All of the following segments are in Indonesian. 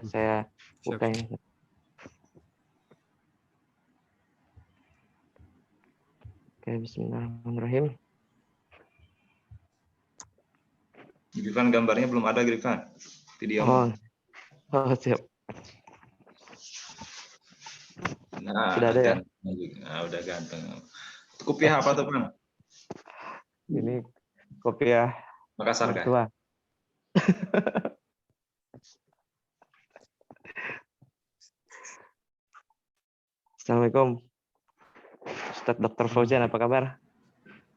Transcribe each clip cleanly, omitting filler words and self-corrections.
saya Siap. buka ini. Oke, bismillahirrahmanirrahim. Girfan, gambarnya belum ada, Girfan. Video. Oh, siap. Nah, Sudah ada ya? Nah, udah ganteng. Kopiah apa tuh, Bang? Ini kopiah Makassar kan? mertua. Assalamualaikum. Ustadz Dr. Fauzan, apa kabar?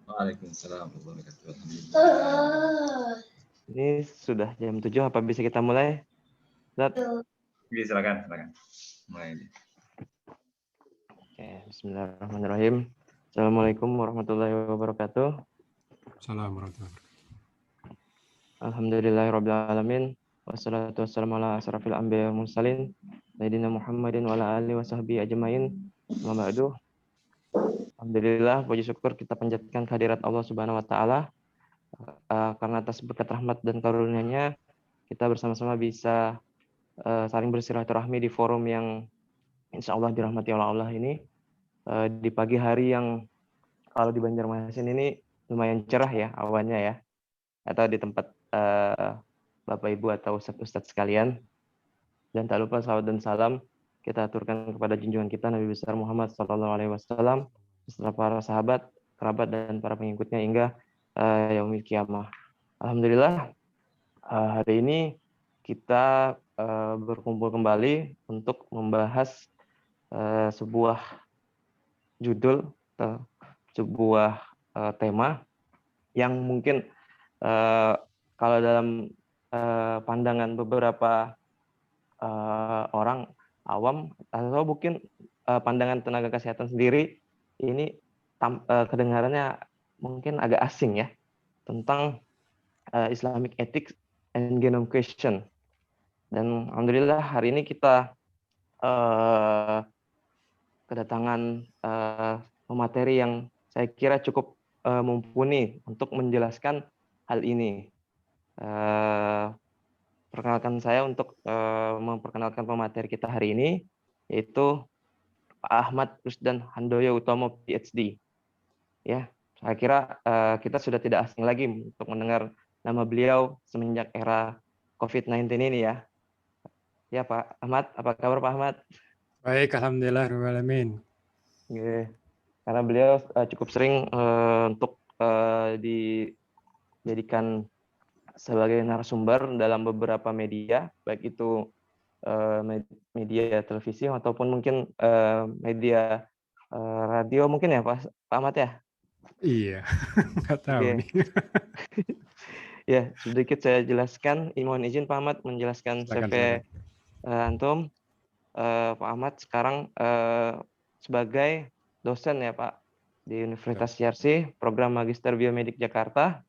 Waalaikumsalam warahmatullahi wabarakatuh. Ini sudah jam 7, apa bisa kita mulai? Ustadz? Oke, silakan. Mulai. Oke, bismillahirrahmanirrahim. Assalamualaikum warahmatullahi wabarakatuh. Assalamualaikum. Alhamdulillahirabbil alamin. Wassalatu wassalamu ala asrafil anbiya wal mursalin sayyidina Muhammadin wa ala alihi washabbihi ajmain. Amma ba'du. Alhamdulillah, puji syukur kita panjatkan kehadirat Allah Subhanahu wa taala karena atas berkat rahmat dan karunia-Nya kita bersama-sama bisa saling bersilaturahmi di forum yang insya Allah dirahmati oleh Allah ini di pagi hari yang kalau di Banjarmasin ini lumayan cerah ya awannya ya, atau di tempat Bapak Ibu atau Ustadz sekalian. Dan tak lupa salawat dan salam kita aturkan kepada junjungan kita Nabi besar Muhammad SAW beserta para sahabat, kerabat dan para pengikutnya hingga yaumil qiyamah. Alhamdulillah hari ini kita berkumpul kembali untuk membahas sebuah judul atau sebuah tema yang mungkin kalau dalam pandangan beberapa orang awam atau mungkin pandangan tenaga kesehatan sendiri ini kedengarannya mungkin agak asing ya, tentang Islamic Ethics and Genome Question. Dan alhamdulillah hari ini kita kedatangan pemateri yang saya kira cukup mumpuni untuk menjelaskan hal ini. Perkenalkan saya untuk memperkenalkan pemateri kita hari ini, yaitu Pak Ahmad Rusdan Handoyo Utomo PhD. Ya, saya kira kita sudah tidak asing lagi untuk mendengar nama beliau semenjak era COVID-19 ini ya. Ya Pak Ahmad, apa kabar Pak Ahmad? Baik, alhamdulillah rabbil alamin. Karena beliau cukup sering untuk dijadikan sebagai narasumber dalam beberapa media, baik itu media televisi ataupun mungkin media radio mungkin ya Pak Ahmad ya? Iya, nggak tahu nih. Ya, sedikit saya jelaskan. Mohon izin Pak Ahmad menjelaskan CV antum. Pak Ahmad sekarang sebagai dosen ya Pak di Universitas CRC, program Magister Biomedik Jakarta,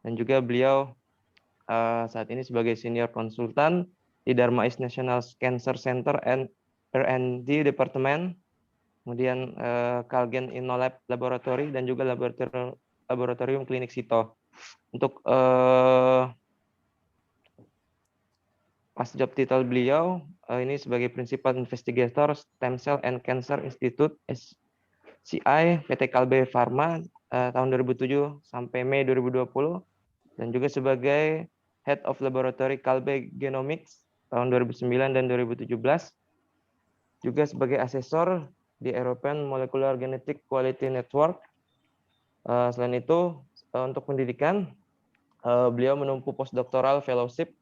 dan juga beliau saat ini sebagai senior konsultan di Darmais National Cancer Center and R&D Department, kemudian Kalgen Innolab Laboratory dan juga Laboratorium Klinik Sito. Untuk pas job title beliau ini sebagai Principal Investigator Stem Cell and Cancer Institute SCI PT Kalbe Pharma tahun 2007 sampai Mei 2020, dan juga sebagai Head of Laboratory Kalbe Genomics tahun 2009 dan 2017, juga sebagai asesor di European Molecular Genetic Quality Network. Selain itu untuk pendidikan beliau menempuh postdoctoral fellowship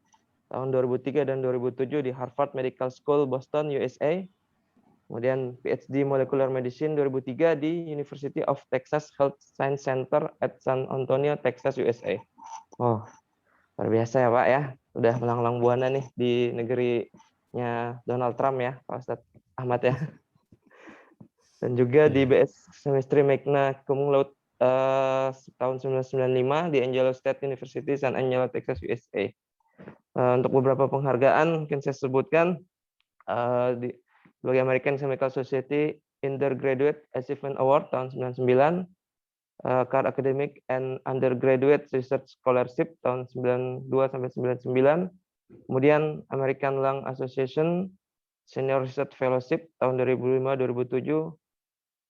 tahun 2003 dan 2007 di Harvard Medical School Boston USA, kemudian PhD Molecular Medicine 2003 di University of Texas Health Science Center at San Antonio, Texas USA. Oh, luar biasa ya Pak ya, udah melanglang buana nih di negerinya Donald Trump ya Pak Ustadz Ahmad ya. Dan juga di BS Chemistry Magna Cum Laude tahun 1995 di Angelo State University San Angelo, Texas USA. Untuk beberapa penghargaan mungkin saya sebutkan sebagai American Chemical Society Undergraduate Achievement Award tahun 99, Card Academic and Undergraduate Research Scholarship tahun 92 sampai 99, Kemudian American Lung Association Senior Research Fellowship tahun 2005-2007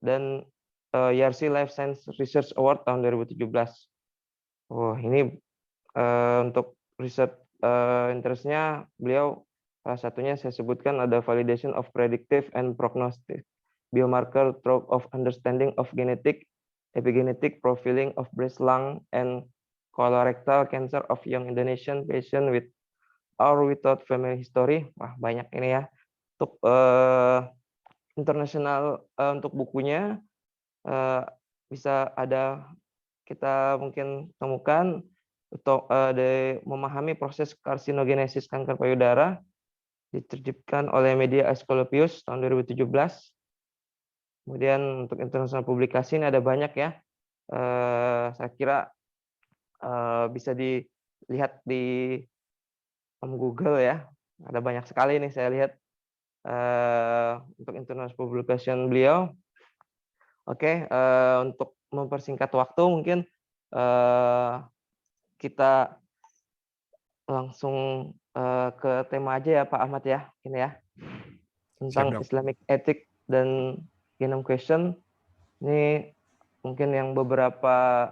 dan YRC Life Science Research Award tahun 2017. Ini untuk riset interestnya beliau salah satunya saya sebutkan ada validation of predictive and prognostic biomarker through of understanding of genetic, epigenetic profiling of breast, lung, and colorectal cancer of young Indonesian patient with or without family history. Wah, banyak ini ya. Untuk internasional untuk bukunya bisa ada kita mungkin temukan untuk memahami proses karsinogenesis kanker payudara diterjemahkan oleh media Asclepius tahun 2017. Kemudian untuk internasional publikasi ini ada banyak ya. Saya kira bisa dilihat di Google ya. Ada banyak sekali nih saya lihat untuk international publication beliau. Oke, untuk mempersingkat waktu mungkin kita langsung ke tema aja ya Pak Ahmad ya, ini ya tentang Islamic Ethics dan Genome Question. Ini mungkin yang beberapa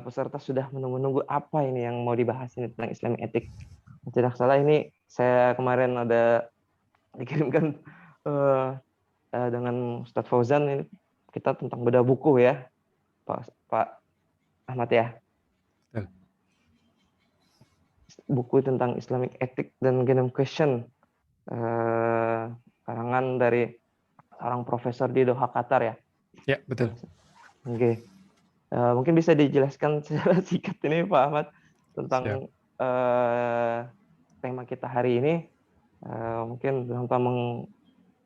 peserta sudah menunggu-nunggu apa ini yang mau dibahas ini tentang Islamic Ethics. Tidak salah ini saya kemarin ada dikirimkan dengan Ustadz Fauzan ini kita tentang bedah buku ya Pak Ahmad ya. Buku tentang Islamic Ethics dan Genome Question karangan dari seorang profesor di Doha, Qatar ya. Ya, betul. Oke. Mungkin bisa dijelaskan secara singkat ini Pak Ahmad tentang tema kita hari ini. Mungkin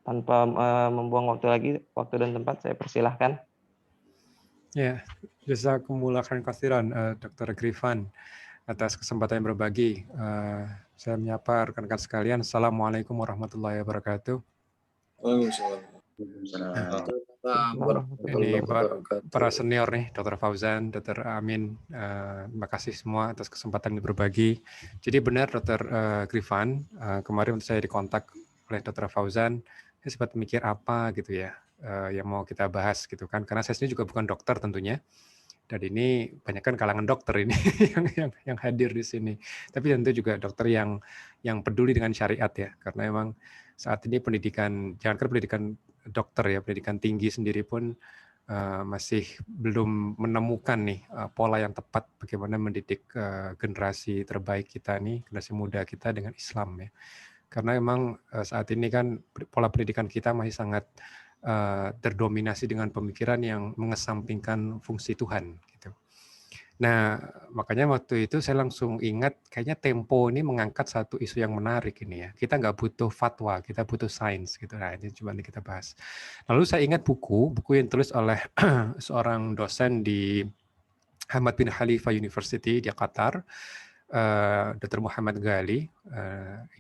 tanpa membuang waktu dan tempat, saya persilahkan. Ya, jazakumullah khairan katsiran Dr. Grifan atas kesempatan yang berbagi. Saya menyapa rekan-rekan sekalian. Assalamualaikum warahmatullahi wabarakatuh. Ini para senior nih, Dr. Fauzan, Dr. Amin, terima kasih semua atas kesempatan ini berbagi. Jadi benar Dr. Grifan, kemarin saya dikontak oleh Dr. Fauzan, saya sempat mikir apa gitu ya, yang mau kita bahas gitu kan, karena saya sendiri juga bukan dokter tentunya. Dan ini banyak kan kalangan dokter ini yang hadir di sini. Tapi tentu juga dokter yang peduli dengan syariat ya, karena memang saat ini pendidikan, jangankan pendidikan dokter ya, pendidikan tinggi sendiri pun masih belum menemukan nih pola yang tepat bagaimana mendidik generasi terbaik kita nih, generasi muda kita dengan Islam ya. Karena memang saat ini kan pola pendidikan kita masih sangat terdominasi dengan pemikiran yang mengesampingkan fungsi Tuhan gitu. Nah, makanya waktu itu saya langsung ingat kayaknya Tempo ini mengangkat satu isu yang menarik ini ya. Kita nggak butuh fatwa, kita butuh sains gitu. Nah, ini coba kita bahas. Lalu saya ingat buku yang ditulis oleh seorang dosen di Hamad bin Khalifa University di Qatar, Dr. Muhammad Ghali.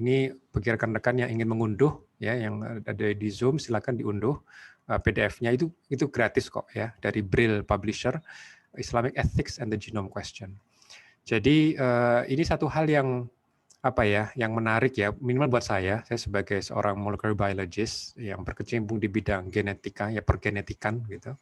Ini bagi rekan-rekan yang ingin mengunduh ya, yang ada di Zoom silakan diunduh PDF-nya, itu gratis kok ya, dari Brill Publisher, Islamic Ethics and the Genome Question. Jadi ini satu hal yang yang menarik ya, minimal buat saya sebagai seorang molecular biologist yang berkecimpung di bidang genetika ya, pergenetikan gitu.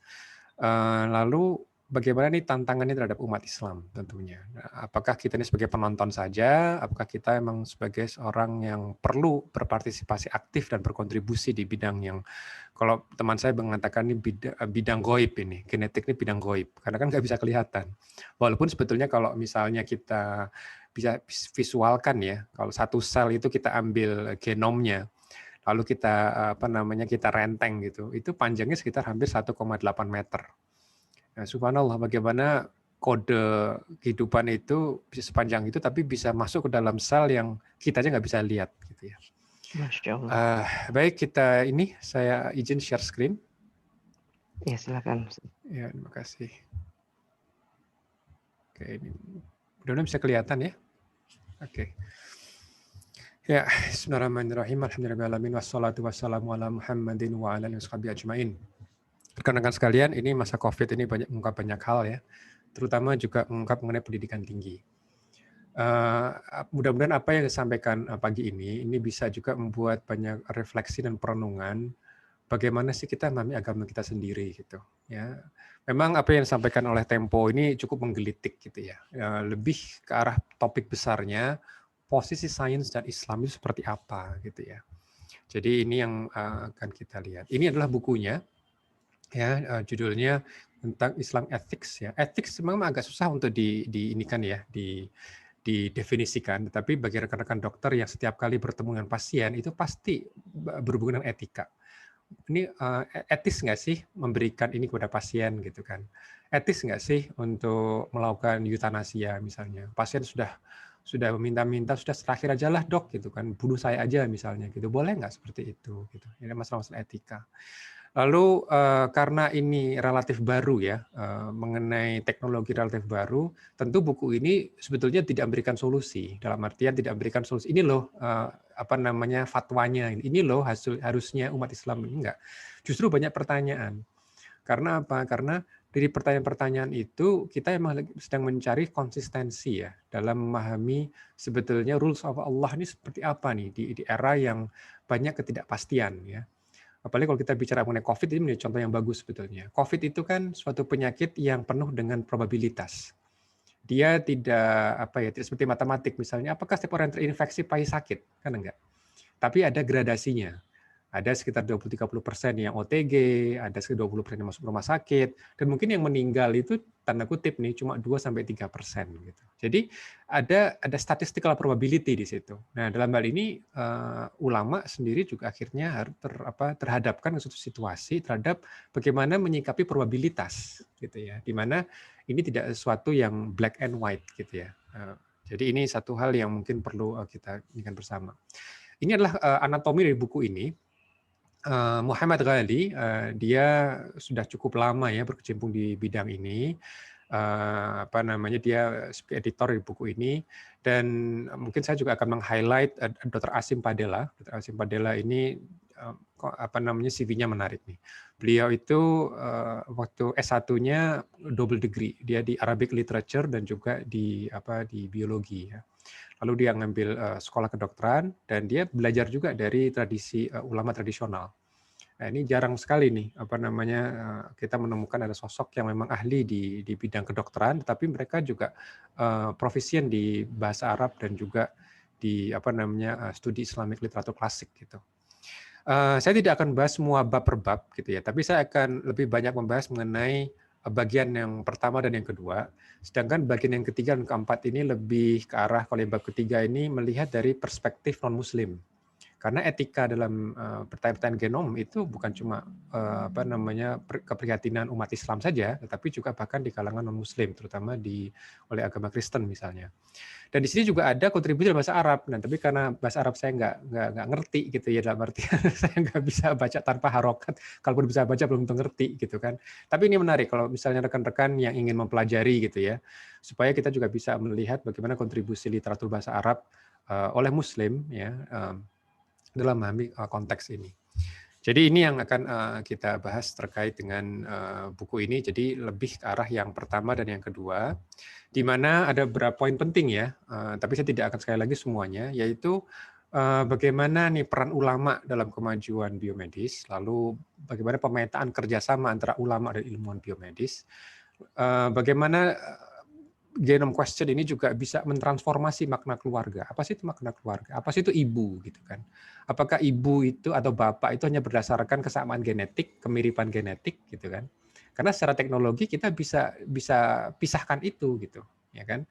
Lalu bagaimana nih tantangannya terhadap umat Islam tentunya. Nah, apakah kita ini sebagai penonton saja, apakah kita emang sebagai seorang yang perlu berpartisipasi aktif dan berkontribusi di bidang yang, kalau teman saya mengatakan ini bidang goib ini, genetik ini bidang goib, karena kan nggak bisa kelihatan. Walaupun sebetulnya kalau misalnya kita bisa visualkan ya, kalau satu sel itu kita ambil genomnya, lalu kita kita renteng gitu, itu panjangnya sekitar hampir 1,8 meter. Nah, subhanallah bagaimana kode kehidupan itu bisa sepanjang itu tapi bisa masuk ke dalam sel yang kita aja nggak bisa lihat gitu ya. Masya Allah. Baik, saya izin share screen. Ya, silakan. Ya, terima kasih. Oke, ini mudah-mudahan bisa kelihatan ya. Oke. Ya, bismillahirrahmanirrahim. Alhamdulillahirabbil alamin wassalatu wassalamu ala Muhammadin wa ala alihi washabihi ajmain. Rekan-rekan sekalian, ini masa COVID ini mengungkap banyak hal ya, terutama juga mengungkap mengenai pendidikan tinggi. Mudah-mudahan apa yang disampaikan pagi ini bisa juga membuat banyak refleksi dan perenungan bagaimana sih kita memahami agama kita sendiri gitu ya. Memang apa yang disampaikan oleh Tempo ini cukup menggelitik gitu ya. Lebih ke arah topik besarnya posisi sains dan Islam itu seperti apa gitu ya. Jadi ini yang akan kita lihat. Ini adalah bukunya ya, judulnya tentang Islam Ethics ya. Ethics memang agak susah untuk diinikan ya, didefinisikan, tetapi bagi rekan-rekan dokter yang setiap kali bertemu dengan pasien itu pasti berhubungan dengan etika. Ini etis nggak sih memberikan ini kepada pasien gitu kan? Etis nggak sih untuk melakukan eutanasia misalnya? Pasien sudah meminta-minta, sudah terakhir aja lah dok gitu kan, bunuh saya aja misalnya gitu. Boleh nggak seperti itu gitu? Ini masalah-masalah etika. Lalu karena ini relatif baru ya, mengenai teknologi relatif baru, tentu buku ini sebetulnya tidak memberikan solusi. Dalam artian tidak memberikan solusi. Ini loh fatwanya. Ini loh harusnya umat Islam ini enggak. Justru banyak pertanyaan. Karena apa? Karena dari pertanyaan-pertanyaan itu kita memang sedang mencari konsistensi ya dalam memahami sebetulnya rules of Allah ini seperti apa nih di era yang banyak ketidakpastian ya. Apalagi kalau kita bicara mengenai COVID, ini menjadi contoh yang bagus sebetulnya. COVID itu kan suatu penyakit yang penuh dengan probabilitas. Dia tidak tidak seperti matematik misalnya, apakah setiap orang yang terinfeksi pasti sakit? Kan enggak. Tapi ada gradasinya. Ada sekitar 20-30% yang OTG, ada sekitar 20% yang masuk rumah sakit, dan mungkin yang meninggal itu tanda kutip nih cuma 2-3% gitu. Jadi ada statistical probability di situ. Nah, dalam hal ini ulama sendiri juga akhirnya harus terhadapkan ke suatu situasi terhadap bagaimana menyikapi probabilitas gitu ya. Di mana ini tidak sesuatu yang black and white gitu ya. Jadi ini satu hal yang mungkin perlu kita ingat bersama. Ini adalah anatomi dari buku ini. Muhammad Ghali, dia sudah cukup lama ya berkecimpung di bidang ini. Dia editor di buku ini, dan mungkin saya juga akan meng-highlight Dr. Asim Padela. Dr. Asim Padela ini CV-nya menarik nih. Beliau itu waktu S1-nya double degree, dia di Arabic Literature dan juga di biologi ya. Lalu dia ngambil sekolah kedokteran dan dia belajar juga dari tradisi ulama tradisional. Nah, ini jarang sekali nih kita menemukan ada sosok yang memang ahli di bidang kedokteran, tetapi mereka juga profisien di bahasa Arab dan juga di studi Islamic literatur klasik gitu. Saya tidak akan bahas semua bab per bab gitu ya, tapi saya akan lebih banyak membahas mengenai bagian yang pertama dan yang kedua. Sedangkan bagian yang ketiga dan keempat ini lebih ke arah, kalau bab ketiga ini melihat dari perspektif non-Muslim. Karena etika dalam pertanyaan genom itu bukan cuma keprihatinan umat Islam saja, tetapi juga bahkan di kalangan non-Muslim, terutama oleh agama Kristen misalnya. Dan di sini juga ada kontribusi dalam bahasa Arab. Nah, tapi karena bahasa Arab saya nggak ngerti gitu ya, dalam artian saya nggak bisa baca tanpa harokat. Kalaupun bisa baca belum tentu ngerti gitu kan. Tapi ini menarik kalau misalnya rekan-rekan yang ingin mempelajari gitu ya, supaya kita juga bisa melihat bagaimana kontribusi literatur bahasa Arab oleh Muslim ya. Dalam memahami konteks ini. Jadi ini yang akan kita bahas terkait dengan buku ini. Jadi lebih ke arah yang pertama dan yang kedua, di mana ada beberapa poin penting ya, tapi saya tidak akan sekali lagi semuanya, yaitu bagaimana nih peran ulama dalam kemajuan biomedis, lalu bagaimana pemetaan kerjasama antara ulama dan ilmuwan biomedis, bagaimana Genome Question ini juga bisa mentransformasi makna keluarga. Apa sih itu makna keluarga? Apa sih itu ibu gitu kan? Apakah ibu itu atau bapak itu hanya berdasarkan kesamaan genetik, kemiripan genetik gitu kan? Karena secara teknologi kita bisa pisahkan itu gitu, ya kan?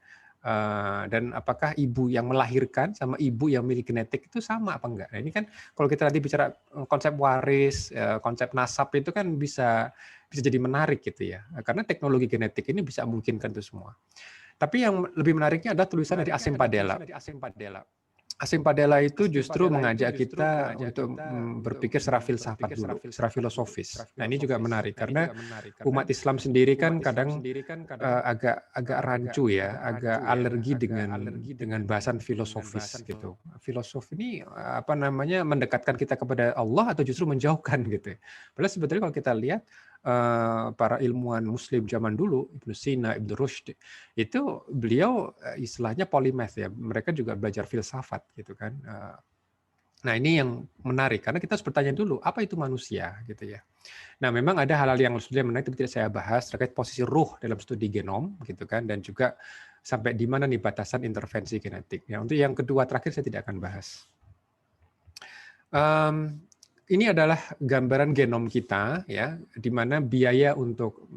Dan apakah ibu yang melahirkan sama ibu yang memiliki genetik itu sama apa enggak? Nah, ini kan kalau kita nanti bicara konsep waris, konsep nasab itu kan bisa jadi menarik gitu ya. Karena teknologi genetik ini bisa memungkinkan itu semua. Tapi yang lebih menariknya adalah tulisan dari Asim Padela. Asim Padela itu justru mengajak kita untuk berpikir secara filsafat dulu, secara filosofis. Nah, ini juga menarik karena umat Islam sendiri kan kadang agak rancu ya, agak alergi dengan bahasan filosofis gitu. Filosofi ini mendekatkan kita kepada Allah atau justru menjauhkan gitu. Padahal sebetulnya kalau kita lihat para ilmuwan Muslim zaman dulu, Ibnu Sina, Ibnu Rushd, itu beliau istilahnya polymath ya. Mereka juga belajar filsafat gitu kan. Nah ini yang menarik karena kita harus bertanya dulu apa itu manusia gitu ya. Nah memang ada hal-hal yang sebenarnya menarik tapi tidak saya bahas terkait posisi ruh dalam studi genom gitu kan, dan juga sampai di mana nih batasan intervensi genetik. Ya untuk yang kedua terakhir saya tidak akan bahas. Ini adalah gambaran genom kita ya, di mana biaya untuk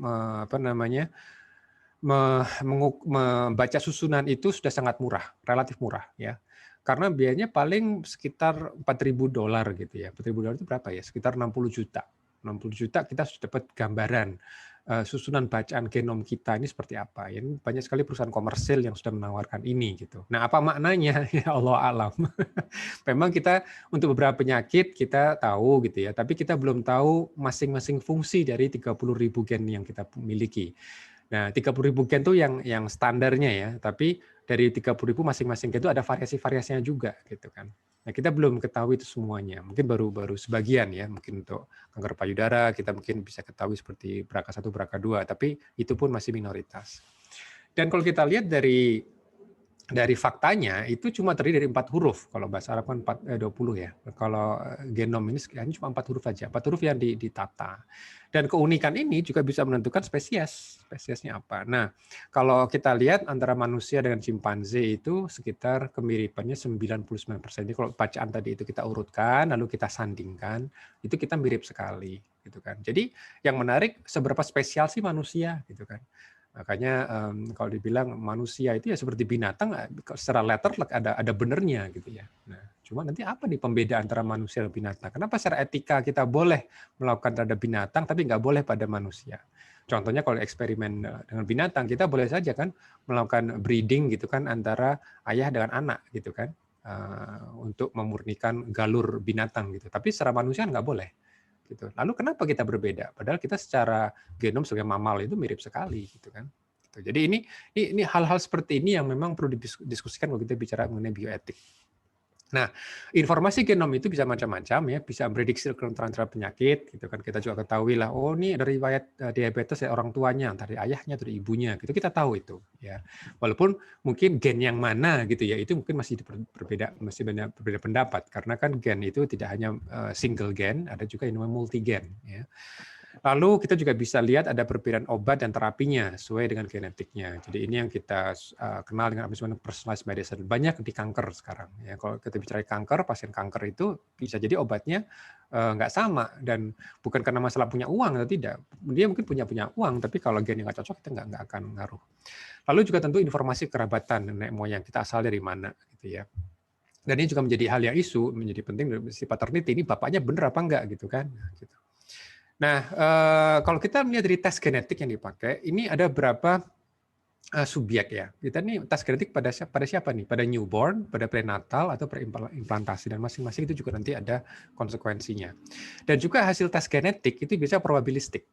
membaca susunan itu sudah sangat murah, relatif murah ya. Karena biayanya paling sekitar $4.000 gitu ya. $4.000 itu berapa ya? Sekitar 60 juta. 60 juta kita sudah dapat gambaran susunan bacaan genom kita ini seperti apa. Ya, banyak sekali perusahaan komersil yang sudah menawarkan ini gitu. Nah, apa maknanya? Ya Allah alam. Memang kita untuk beberapa penyakit kita tahu gitu ya, tapi kita belum tahu masing-masing fungsi dari 30.000 gen yang kita miliki. Nah, 30.000 gen itu yang standarnya ya, tapi dari 30.000 masing-masing gen itu ada variasi-variasinya juga gitu kan. Nah, kita belum ketahui itu semuanya. Mungkin baru sebagian ya, mungkin untuk kanker payudara kita mungkin bisa ketahui seperti BRCA1, BRCA2, tapi itu pun masih minoritas. Dan kalau kita lihat dari faktanya itu cuma terdiri dari 4 huruf. Kalau bahasa Arab kan 20 ya. Kalau genom ini hanya cuma 4 huruf saja. 4 huruf yang ditata. Dan keunikan ini juga bisa menentukan spesiesnya apa. Nah, kalau kita lihat antara manusia dengan simpanse itu sekitar kemiripannya 99%. Jadi kalau bacaan tadi itu kita urutkan, lalu kita sandingkan, itu kita mirip sekali, gitu kan. Jadi yang menarik seberapa spesial sih manusia, gitu kan. Makanya kalau dibilang manusia itu ya seperti binatang, secara letter ada benernya gitu ya. Nah, cuma nanti apa nih pembeda antara manusia dan binatang? Kenapa secara etika kita boleh melakukan terhadap binatang tapi nggak boleh pada manusia? Contohnya kalau eksperimen dengan binatang kita boleh saja kan melakukan breeding gitu kan antara ayah dengan anak gitu kan untuk memurnikan galur binatang gitu. Tapi secara manusia nggak boleh. Gitu. Lalu kenapa kita berbeda? Padahal kita secara genom sebagai mamal itu mirip sekali, gitu kan? Gitu. Jadi ini hal-hal seperti ini yang memang perlu didiskusikan kalau kita bicara mengenai bioetik. Nah, informasi genom itu bisa macam-macam ya, bisa prediksi kelontaran terhadap penyakit, gitu kan. Kita juga ketahui lah, oh ini ada riwayat diabetes dari orang tuanya, dari ayahnya, dari ibunya, gitu. Kita tahu itu, ya. Walaupun mungkin gen yang mana gitu ya, itu mungkin masih berbeda pendapat, karena kan gen itu tidak hanya single gen, ada juga yang namanya multi gen, ya. Lalu kita juga bisa lihat ada perbedaan obat dan terapinya sesuai dengan genetiknya. Jadi ini yang kita kenal dengan personalized medicine. Banyak di kanker sekarang. Ya, kalau kita bicara kanker, pasien kanker itu bisa jadi obatnya nggak sama, dan bukan karena masalah punya uang atau tidak. Dia mungkin punya uang, tapi kalau gennya nggak cocok kita nggak akan ngaruh. Lalu juga tentu informasi kerabatan nenek moyang kita asal dari mana, gitu ya. Dan ini juga menjadi hal yang menjadi penting si paternity, ini bapaknya bener apa enggak gitu kan. Gitu. Nah, kalau kita melihat dari tes genetik yang dipakai, ini ada berapa subjek ya. Kita nih tes genetik pada siapa nih? Pada newborn, pada prenatal, atau implantasi, dan masing-masing itu juga nanti ada konsekuensinya. Dan juga hasil tes genetik itu bisa probabilistik.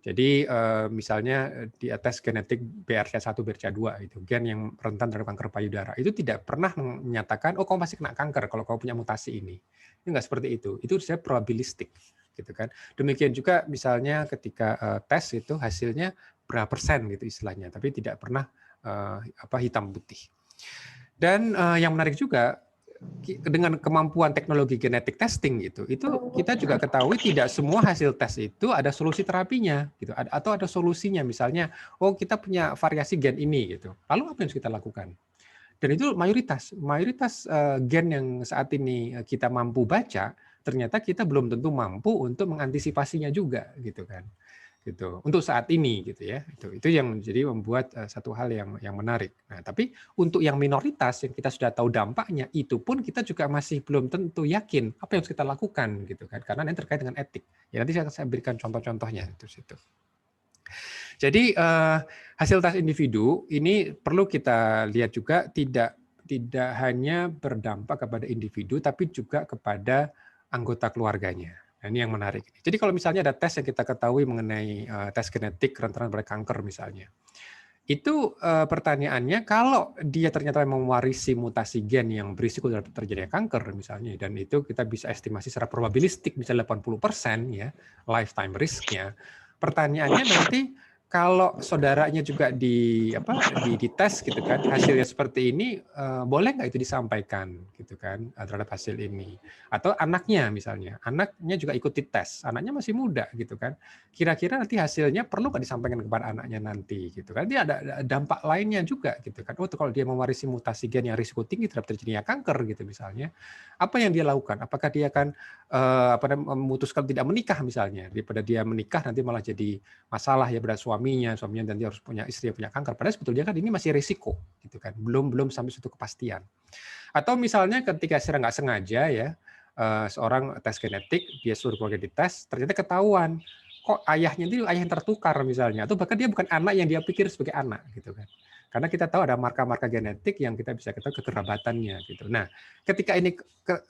Jadi misalnya di tes genetik BRCA1, BRCA2 itu gen yang rentan terhadap kanker payudara, itu tidak pernah menyatakan oh kamu pasti kena kanker kalau kamu punya mutasi ini. Ini enggak seperti itu. Itu sudah probabilistik. Gitu kan. Demikian juga misalnya ketika tes itu hasilnya berapa persen gitu istilahnya, tapi tidak pernah hitam putih. Dan yang menarik juga dengan kemampuan teknologi genetik testing gitu, itu kita juga ketahui tidak semua hasil tes itu ada solusi terapinya gitu, atau ada solusinya, misalnya oh kita punya variasi gen ini gitu. Lalu apa yang harus kita lakukan? Dan itu mayoritas gen yang saat ini kita mampu baca, ternyata kita belum tentu mampu untuk mengantisipasinya juga gitu kan. Gitu. Untuk saat ini gitu ya. Itu yang jadi membuat satu hal yang menarik. Nah, tapi untuk yang minoritas yang kita sudah tahu dampaknya, itu pun kita juga masih belum tentu yakin apa yang harus kita lakukan gitu kan. Karena ini terkait dengan etik. Ya nanti saya berikan contoh-contohnya itu situ. Jadi hasil tes individu ini perlu kita lihat juga tidak hanya berdampak kepada individu tapi juga kepada anggota keluarganya. Nah, ini yang menarik. Jadi kalau misalnya ada tes yang kita ketahui mengenai tes genetik rentan pada kanker misalnya, itu pertanyaannya kalau dia ternyata mewarisi mutasi gen yang berisiko terjadinya kanker misalnya, dan itu kita bisa estimasi secara probabilistik misalnya 80% ya lifetime risk-nya, pertanyaannya nanti kalau saudaranya juga dites gitu kan, hasilnya seperti ini, boleh nggak itu disampaikan gitu kan terhadap hasil ini? Atau anaknya misalnya, anaknya juga ikut dites, anaknya masih muda gitu kan. Kira-kira nanti hasilnya perlu nggak disampaikan kepada anaknya nanti gitu kan? Dia ada dampak lainnya juga gitu kan. Oh, kalau dia mewarisi mutasi gen yang risiko tinggi terhadap terjadinya kanker gitu misalnya, apa yang dia lakukan? Apakah dia akan memutuskan tidak menikah misalnya, daripada dia menikah nanti malah jadi masalah ya pada suaminya nanti harus punya istri yang punya kanker. Padahal sebetulnya kan ini masih risiko, gitu kan. Belum sampai suatu kepastian. Atau misalnya ketika secara nggak sengaja ya seorang tes genetik, dia suruh keluarga dites, ternyata ketahuan kok ayahnya itu ayah yang tertukar misalnya, atau bahkan dia bukan anak yang dia pikir sebagai anak, gitu kan. Karena kita tahu ada marka-marka genetik yang kita bisa ketahui kekerabatannya gitu. Nah, ketika ini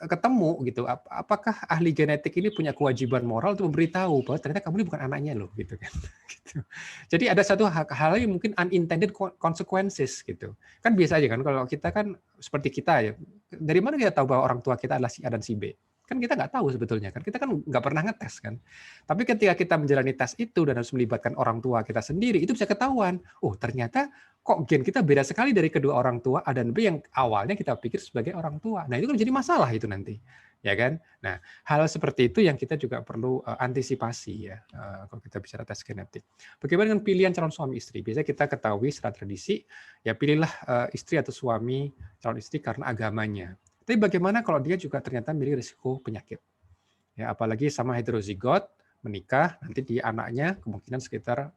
ketemu gitu, apakah ahli genetik ini punya kewajiban moral untuk memberitahu bahwa ternyata kamu ini bukan anaknya loh gitu kan. Gitu. Jadi ada satu hal yang mungkin unintended consequences gitu. Kan biasa aja kan kalau kita kan seperti kita ya. Dari mana kita tahu bahwa orang tua kita adalah si A dan si B? Kan kita nggak tahu sebetulnya kan, kita kan nggak pernah ngetes kan. Tapi ketika kita menjalani tes itu dan harus melibatkan orang tua kita sendiri, itu bisa ketahuan. Oh ternyata kok gen kita beda sekali dari kedua orang tua A dan B yang awalnya kita pikir sebagai orang tua. Nah itu kan jadi masalah itu nanti, ya kan? Nah hal seperti itu yang kita juga perlu antisipasi ya kalau kita bicara tes genetik. Bagaimana dengan pilihan calon suami istri? Biasanya kita ketahui secara tradisi, ya pilihlah istri atau suami calon istri karena agamanya. Tapi bagaimana kalau dia juga ternyata memiliki risiko penyakit? Ya, apalagi sama heterozigot, menikah, nanti di anaknya kemungkinan sekitar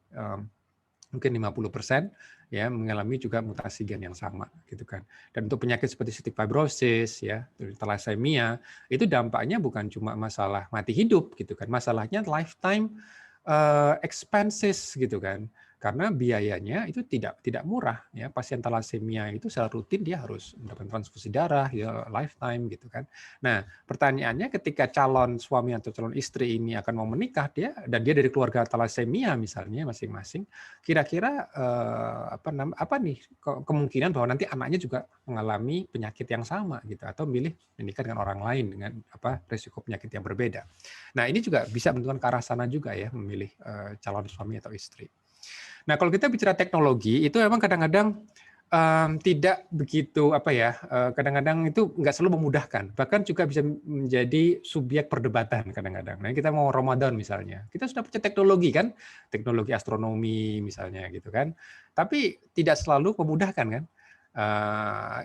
mungkin 50% ya mengalami juga mutasi gen yang sama gitu kan. Dan untuk penyakit seperti cystic fibrosis ya, thalassemia, itu dampaknya bukan cuma masalah mati hidup gitu kan, masalahnya lifetime expenses gitu kan. Karena biayanya itu tidak murah ya. Pasien thalassemia itu secara rutin dia harus mendapatkan transfusi darah ya lifetime gitu kan. Nah, pertanyaannya ketika calon suami atau calon istri ini akan mau menikah dia dari keluarga thalassemia misalnya masing-masing, kira-kira apa nih kemungkinan bahwa nanti anaknya juga mengalami penyakit yang sama gitu atau milih menikah dengan orang lain dengan risiko penyakit yang berbeda. Nah, ini juga bisa menentukan ke arah sana juga ya memilih calon suami atau istri. Nah, kalau kita bicara teknologi, itu memang kadang-kadang tidak begitu kadang-kadang itu nggak selalu memudahkan, bahkan juga bisa menjadi subjek perdebatan kadang-kadang. Nah, kita mau Ramadan misalnya, kita sudah punya teknologi kan, teknologi astronomi misalnya gitu kan, tapi tidak selalu memudahkan kan.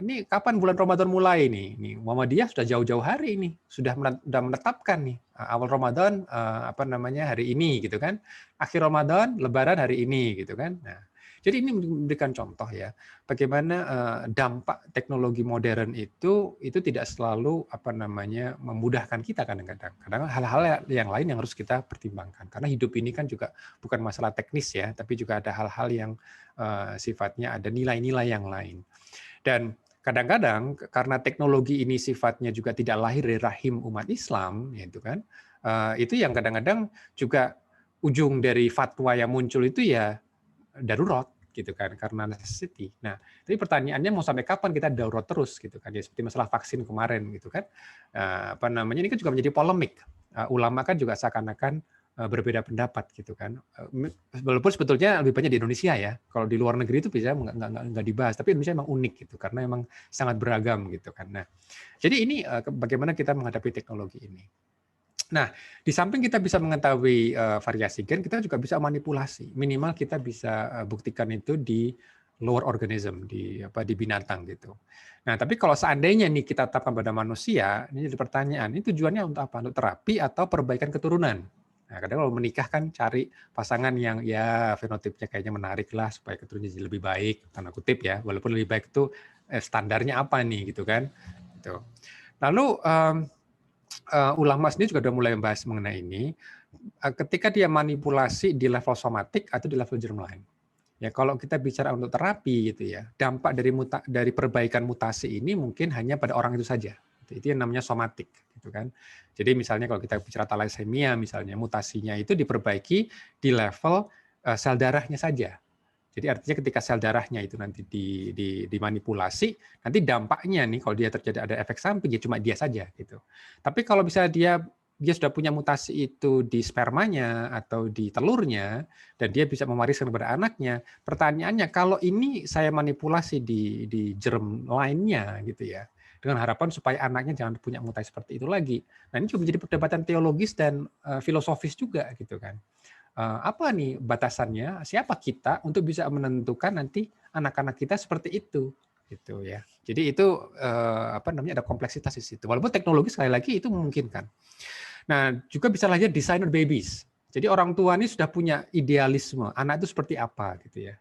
Ini kapan bulan Ramadan mulai nih? Nih Muhammadiyah sudah jauh-jauh hari ini, sudah menetapkan nih awal Ramadan hari ini gitu kan. Akhir Ramadan, Lebaran hari ini gitu kan. Nah, jadi ini memberikan contoh ya bagaimana dampak teknologi modern itu tidak selalu memudahkan kita kadang-kadang. Kadang hal-hal yang lain yang harus kita pertimbangkan. Karena hidup ini kan juga bukan masalah teknis ya, tapi juga ada hal-hal yang sifatnya ada nilai-nilai yang lain. Dan kadang-kadang karena teknologi ini sifatnya juga tidak lahir dari rahim umat Islam, yaitu kan, itu yang kadang-kadang juga ujung dari fatwa yang muncul itu ya darurat gitu kan karena necessity. Nah, tapi pertanyaannya mau sampai kapan kita darurat terus gitu kan ya seperti masalah vaksin kemarin gitu kan. Ini kan juga menjadi polemik. Ulama kan juga seakan-akan berbeda pendapat gitu kan. Walaupun sebetulnya lebih banyak di Indonesia ya. Kalau di luar negeri itu bisa nggak dibahas, tapi Indonesia memang unik gitu karena memang sangat beragam gitu kan. Nah, jadi ini bagaimana kita menghadapi teknologi ini. Nah, di samping kita bisa mengetahui variasi gen, kita juga bisa manipulasi. Minimal kita bisa buktikan itu di lower organism, di binatang gitu. Nah, tapi kalau seandainya nih kita tetapkan pada manusia, ini jadi pertanyaan, ini tujuannya untuk apa? Untuk terapi atau perbaikan keturunan? Nah, kadang kalau menikah kan cari pasangan yang ya fenotipnya kayaknya menarik lah supaya keturunannya jadi lebih baik, tanda kutip ya. Walaupun lebih baik itu standarnya apa nih gitu kan? Gitu. Lalu ulama sendiri juga sudah mulai membahas mengenai ini ketika dia manipulasi di level somatik atau di level germline. Ya kalau kita bicara untuk terapi gitu ya, dampak dari perbaikan mutasi ini mungkin hanya pada orang itu saja. Itu yang namanya somatik gitu kan. Jadi misalnya kalau kita bicara thalassemia misalnya mutasinya itu diperbaiki di level sel darahnya saja. Jadi artinya ketika sel darahnya itu nanti dimanipulasi, nanti dampaknya nih kalau dia terjadi ada efek samping ya cuma dia saja gitu. Tapi kalau misalnya dia dia sudah punya mutasi itu di spermanya atau di telurnya, dan dia bisa mewariskan kepada anaknya. Pertanyaannya, kalau ini saya manipulasi di germ lainnya gitu ya, dengan harapan supaya anaknya jangan punya mutasi seperti itu lagi. Nah, ini juga menjadi perdebatan teologis dan filosofis juga gitu kan. Apa nih batasannya? Siapa kita untuk bisa menentukan nanti anak-anak kita seperti itu? Gitu ya. Jadi itu ada kompleksitas di situ. Walaupun teknologi sekali lagi itu memungkinkan. Nah, juga bisa lagi designer babies. Jadi orang tua ini sudah punya idealisme, anak itu seperti apa gitu ya.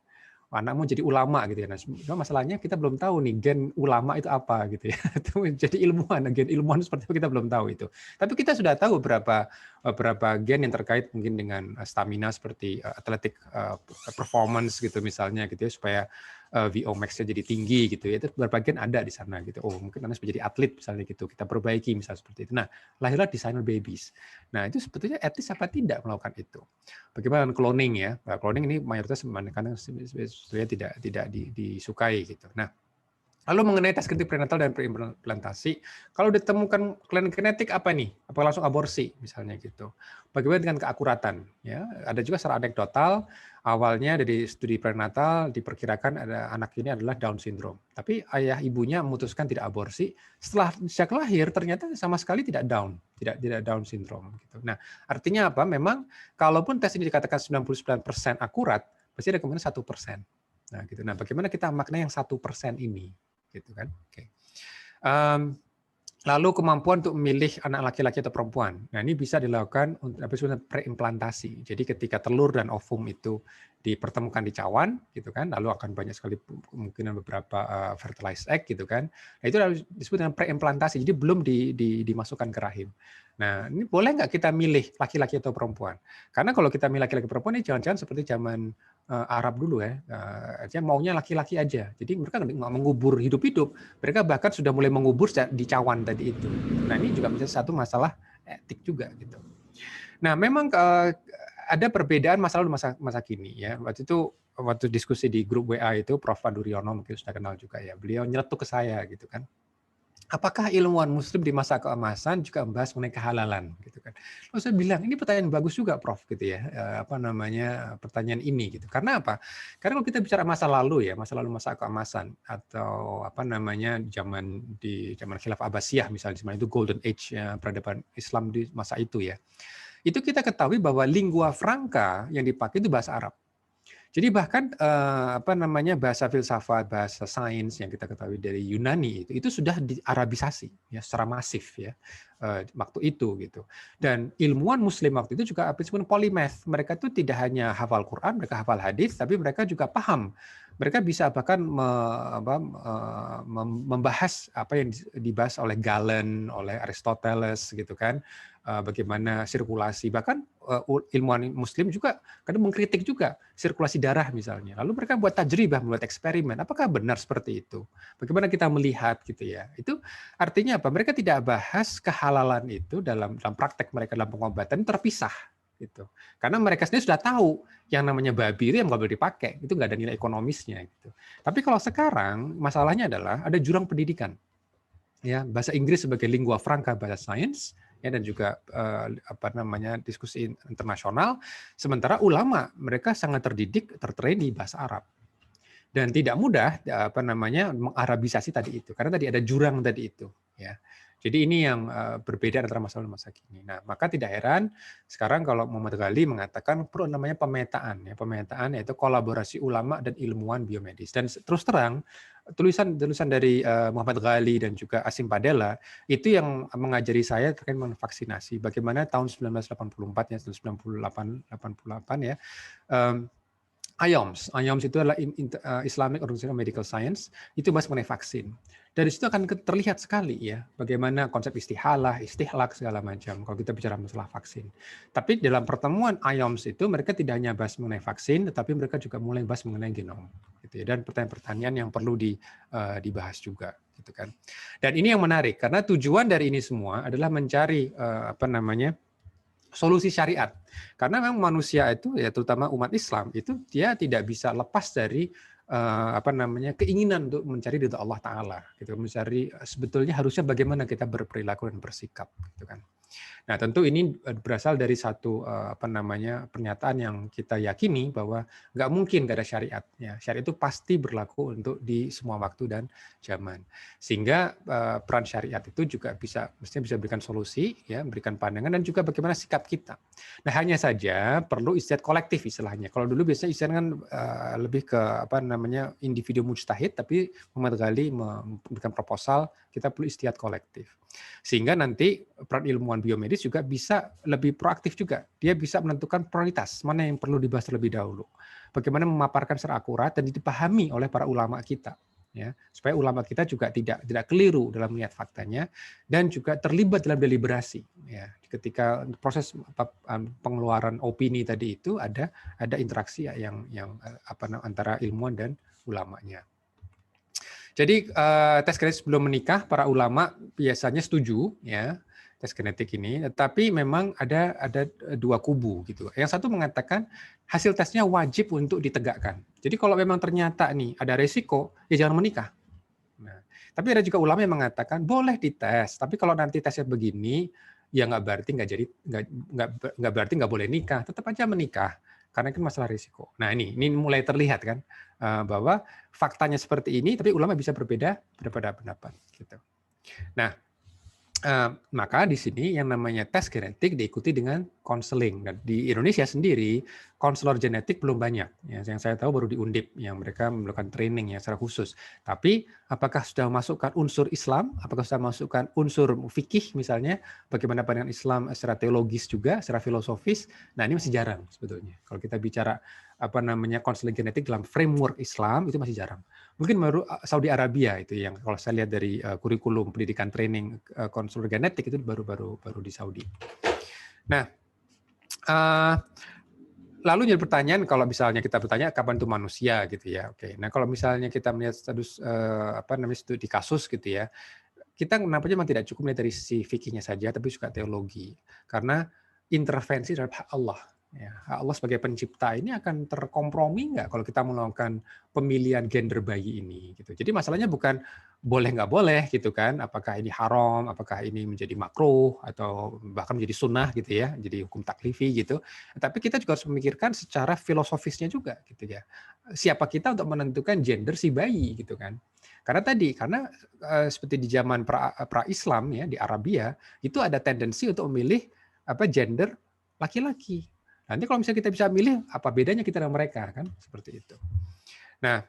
Anakmu jadi ulama gitu ya. Nah, masalahnya kita belum tahu nih gen ulama itu apa gitu ya. Itu jadi ilmuwan, gen ilmuwan seperti apa kita belum tahu itu. Tapi kita sudah tahu beberapa gen yang terkait mungkin dengan stamina seperti athletic performance gitu misalnya gitu ya, supaya VO max-nya jadi tinggi gitu ya. Itu beberapa gen ada di sana gitu. Oh, mungkin Anda menjadi atlet misalnya gitu. Kita perbaiki misalnya seperti itu. Nah, lahirlah designer babies. Nah, itu sebetulnya etis apa tidak melakukan itu? Bagaimana cloning ya? Nah, cloning ini mayoritas kadang sebetulnya tidak disukai gitu. Nah, lalu mengenai tes genetik prenatal dan preimplantasi, kalau ditemukan kelainan genetik apa nih? Apakah langsung aborsi misalnya gitu? Bagaimana dengan keakuratan? Ya, ada juga secara anekdotal awalnya dari studi prenatal diperkirakan ada anak ini adalah Down syndrome. Tapi ayah ibunya memutuskan tidak aborsi. Setelah sejak lahir ternyata sama sekali tidak Down syndrome gitu. Nah, artinya apa? Memang kalaupun tes ini dikatakan 99% akurat, pasti ada kemungkinan 1%. Nah, gitu. Nah, bagaimana kita maknai yang 1% ini? Gitu kan. Oke. Lalu kemampuan untuk memilih anak laki-laki atau perempuan. Nah, ini bisa dilakukan untuk apa disebut preimplantasi. Jadi ketika telur dan ovum itu dipertemukan di cawan gitu kan, lalu akan banyak sekali kemungkinan beberapa fertilized egg gitu kan. Nah, itu disebut dengan preimplantasi. Jadi belum dimasukkan ke rahim. Nah, ini boleh nggak kita milih laki-laki atau perempuan? Karena kalau kita milih laki-laki perempuan ini jangan-jangan seperti zaman Arab dulu ya, dia maunya laki-laki aja. Jadi mereka nggak mengubur hidup-hidup, mereka bahkan sudah mulai mengubur di cawan tadi itu. Nah, ini juga menjadi satu masalah etik juga gitu. Nah, memang ada perbedaan masalah masa kini ya. Waktu diskusi di grup WA itu, Prof. Panduryono mungkin sudah kenal juga ya. Beliau nyeletuk ke saya gitu kan. Apakah ilmuwan muslim di masa keemasan juga membahas mengenai kehalalan gitu kan. Lalu saya bilang ini pertanyaan bagus juga Prof gitu ya. Pertanyaan ini gitu. Karena apa? Karena kalau kita bicara masa lalu masa keemasan atau zaman Khilafah Abbasiyah misalnya itu golden age peradaban Islam di masa itu ya. Itu kita ketahui bahwa lingua franca yang dipakai itu bahasa Arab. Jadi bahkan bahasa filsafat, bahasa sains yang kita ketahui dari Yunani itu sudah diarabisasi ya secara masif ya waktu itu gitu. Dan ilmuwan Muslim waktu itu juga disebut polymath. Mereka itu tidak hanya hafal Quran, mereka hafal hadis, tapi mereka juga paham. Mereka bisa bahkan membahas apa yang dibahas oleh Galen, oleh Aristoteles gitu kan. Bagaimana sirkulasi, bahkan ilmuwan Muslim juga kadang mengkritik juga sirkulasi darah misalnya. Lalu mereka buat tajribah, membuat eksperimen. Apakah benar seperti itu? Bagaimana kita melihat gitu ya? Itu artinya apa? Mereka tidak bahas kehalalan itu dalam praktek mereka dalam pengobatan terpisah gitu. Karena mereka sendiri sudah tahu yang namanya babi itu yang nggak boleh dipakai, itu nggak ada nilai ekonomisnya gitu. Tapi kalau sekarang masalahnya adalah ada jurang pendidikan. Ya, bahasa Inggris sebagai lingua franca bahasa sains ya, dan juga diskusi internasional. Sementara ulama mereka sangat terdidik, tertrain di bahasa Arab. Dan tidak mudah mengarabisasi tadi itu karena tadi ada jurang tadi itu ya. Jadi ini yang berbeda antara masa kini. Nah, maka tidak heran sekarang kalau Muhammad Ghali mengatakan perlu namanya pemetaan ya. Pemetaan yaitu kolaborasi ulama dan ilmuwan biomedis. Dan terus terang tulisan dari Muhammad Ghali dan juga Asim Padella itu yang mengajari saya terkait dengan vaksinasi. Bagaimana tahun 1984 ya, 1988 ya. IOMS itu adalah Islamic Organization of Medical Science, itu bahas mengenai vaksin. Dari situ akan terlihat sekali ya bagaimana konsep istihalah, istihlak segala macam kalau kita bicara masalah vaksin. Tapi dalam pertemuan IOMS itu mereka tidak hanya bahas mengenai vaksin, tetapi mereka juga mulai bahas mengenai genom, gitu ya, dan pertanyaan-pertanyaan yang perlu dibahas juga, gitu kan. Dan ini yang menarik karena tujuan dari ini semua adalah mencari solusi syariat. Karena memang manusia itu ya terutama umat Islam itu dia tidak bisa lepas dari keinginan untuk mencari ridha Allah Taala gitu, mencari sebetulnya harusnya bagaimana kita berperilaku dan bersikap gitu kan. Nah, tentu ini berasal dari satu pernyataan yang kita yakini bahwa nggak mungkin nggak ada syariat. Ya, syariat itu pasti berlaku untuk di semua waktu dan zaman. Sehingga peran syariat itu juga mestinya bisa berikan solusi, ya, berikan pandangan dan juga bagaimana sikap kita. Nah, hanya saja perlu ijtihad kolektif istilahnya. Kalau dulu biasanya ijtihad kan lebih ke individu mujtahid, tapi Muhammad Ghali memberikan proposal kita perlu ijtihad kolektif. Sehingga nanti peran ilmuwan biomedis juga bisa lebih proaktif juga. Dia bisa menentukan prioritas, mana yang perlu dibahas terlebih dahulu. Bagaimana memaparkan secara akurat dan dipahami oleh para ulama kita. Ya, supaya ulama kita juga tidak keliru dalam melihat faktanya dan juga terlibat dalam deliberasi. Ya, ketika proses pengeluaran opini tadi itu ada interaksi yang antara ilmuwan dan ulamanya. Jadi tes genetik sebelum menikah para ulama biasanya setuju, ya, tes genetik ini, tetapi memang ada dua kubu gitu. Yang satu mengatakan hasil tesnya wajib untuk ditegakkan. Jadi kalau memang ternyata nih ada resiko, ya jangan menikah. Nah, tapi ada juga ulama yang mengatakan boleh dites, tapi kalau nanti tesnya begini, ya nggak berarti nggak boleh nikah, tetap aja menikah. Karena itu masalah risiko. Nah, ini mulai terlihat kan bahwa faktanya seperti ini, tapi ulama bisa berbeda pendapat. Gitu. Nah, maka di sini yang namanya tes genetik diikuti dengan konseling. Dan di Indonesia sendiri konselor genetik belum banyak. Ya, yang saya tahu baru di Undip yang mereka melakukan training ya secara khusus. Tapi apakah sudah masukkan unsur Islam? Apakah sudah masukkan unsur fikih misalnya? Bagaimana pandangan Islam secara teologis juga, secara filosofis? Nah, ini masih jarang sebetulnya. Kalau kita bicara konseling genetik dalam framework Islam itu masih jarang. Mungkin baru Saudi Arabia itu yang kalau saya lihat dari kurikulum pendidikan training konselor genetik itu baru di Saudi. Nah, lalu jadi pertanyaan kalau misalnya kita bertanya kapan itu manusia gitu ya. Oke. Nah, kalau misalnya kita melihat status studi kasus gitu ya. Kita nampaknya memang tidak cukup melihat dari sisi fikihnya saja tapi juga teologi. Karena intervensi terhadap hak Allah. Ya, Allah sebagai pencipta ini akan terkompromi nggak kalau kita melakukan pemilihan gender bayi ini gitu. Jadi masalahnya bukan boleh nggak boleh gitu kan, apakah ini haram, apakah ini menjadi makruh atau bahkan menjadi sunnah gitu ya, jadi hukum taklifi gitu. Tapi kita juga harus memikirkan secara filosofisnya juga gitu ya. Siapa kita untuk menentukan gender si bayi gitu kan. Karena seperti di zaman pra-Islam ya di Arabia itu ada tendensi untuk memilih gender laki-laki. Nanti kalau misalnya kita bisa milih, apa bedanya kita dengan mereka kan? Seperti itu. Nah,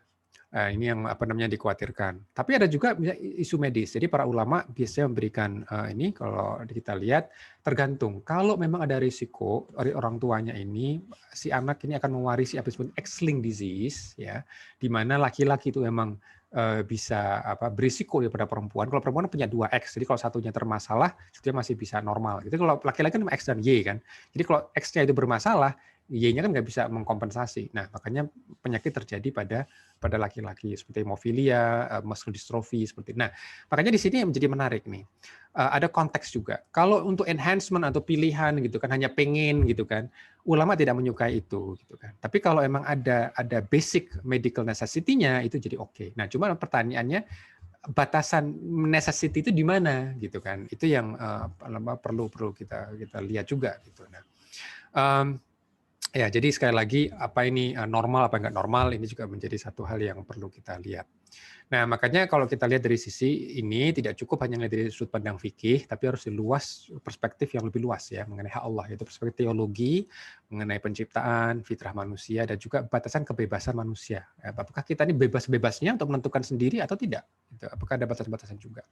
ini yang dikhawatirkan. Tapi ada juga isu medis. Jadi para ulama biasanya memberikan ini kalau kita lihat tergantung. Kalau memang ada risiko dari orang tuanya ini, si anak ini akan mewarisi apa disebut X-linked disease, ya, di mana laki-laki itu memang bisa berisiko daripada perempuan. Kalau perempuan punya 2X, jadi kalau satunya termasalah, itu masih bisa normal. Jadi kalau laki-laki kan X dan Y kan. Jadi kalau X-nya itu bermasalah, Y-nya kan nggak bisa mengkompensasi. Nah, makanya penyakit terjadi pada laki-laki seperti hemofilia, muscle dystrophy seperti. Nah, makanya di sini yang menjadi menarik nih. Ada konteks juga. Kalau untuk enhancement atau pilihan gitu kan hanya pengen gitu kan, ulama tidak menyukai itu gitu kan. Tapi kalau emang ada basic medical necessity-nya itu jadi oke. Nah, cuma pertanyaannya batasan necessity itu di mana gitu kan. Itu yang perlu kita lihat juga gitu. Nah, ya, jadi sekali lagi apa ini normal apa enggak normal ini juga menjadi satu hal yang perlu kita lihat. Nah, makanya kalau kita lihat dari sisi ini tidak cukup hanya lihat dari sudut pandang fikih, tapi harus luas perspektif yang lebih luas ya mengenai hak Allah, yaitu perspektif teologi, mengenai penciptaan, fitrah manusia dan juga batasan kebebasan manusia. Apakah kita ini bebas-bebasnya untuk menentukan sendiri atau tidak? Apakah ada batasan-batasan juga?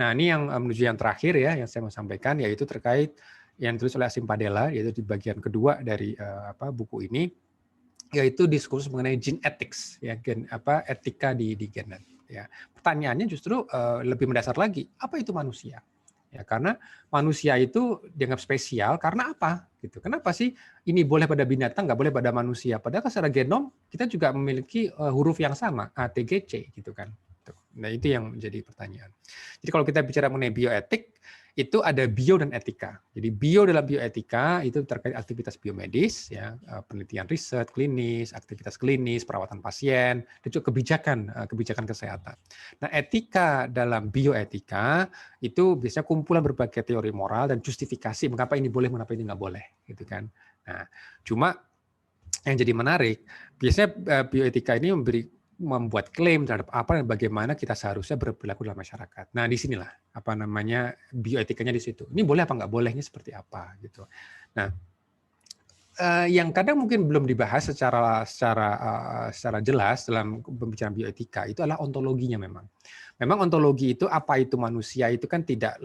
Nah, ini yang menuju yang terakhir ya yang saya mau sampaikan yaitu terkait yang ditulis oleh Asim Padela yaitu di bagian kedua dari buku ini yaitu diskursus mengenai gene ethics ya etika di genet ya. Pertanyaannya justru lebih mendasar lagi, apa itu manusia? Ya, karena manusia itu dianggap spesial karena apa gitu. Kenapa sih ini boleh pada binatang nggak boleh pada manusia? Padahal secara genom kita juga memiliki huruf yang sama A, T, G, C gitu kan. Nah, itu yang menjadi pertanyaan. Jadi kalau kita bicara mengenai bioetik itu ada bio dan etika. Jadi bio dalam bioetika itu terkait aktivitas biomedis, ya, penelitian riset klinis, aktivitas klinis, perawatan pasien, dan juga kebijakan kesehatan. Nah, etika dalam bioetika itu biasanya kumpulan berbagai teori moral dan justifikasi mengapa ini boleh, mengapa ini nggak boleh, gitu kan. Nah, cuma yang jadi menarik, biasanya bioetika ini membuat klaim terhadap apa dan bagaimana kita seharusnya berperilaku dalam masyarakat. Nah, disinilah bioetikanya di situ. Ini boleh apa nggak bolehnya seperti apa gitu. Nah, yang kadang mungkin belum dibahas secara jelas dalam pembicaraan bioetika itu adalah ontologinya memang. Memang ontologi itu apa itu manusia itu kan tidak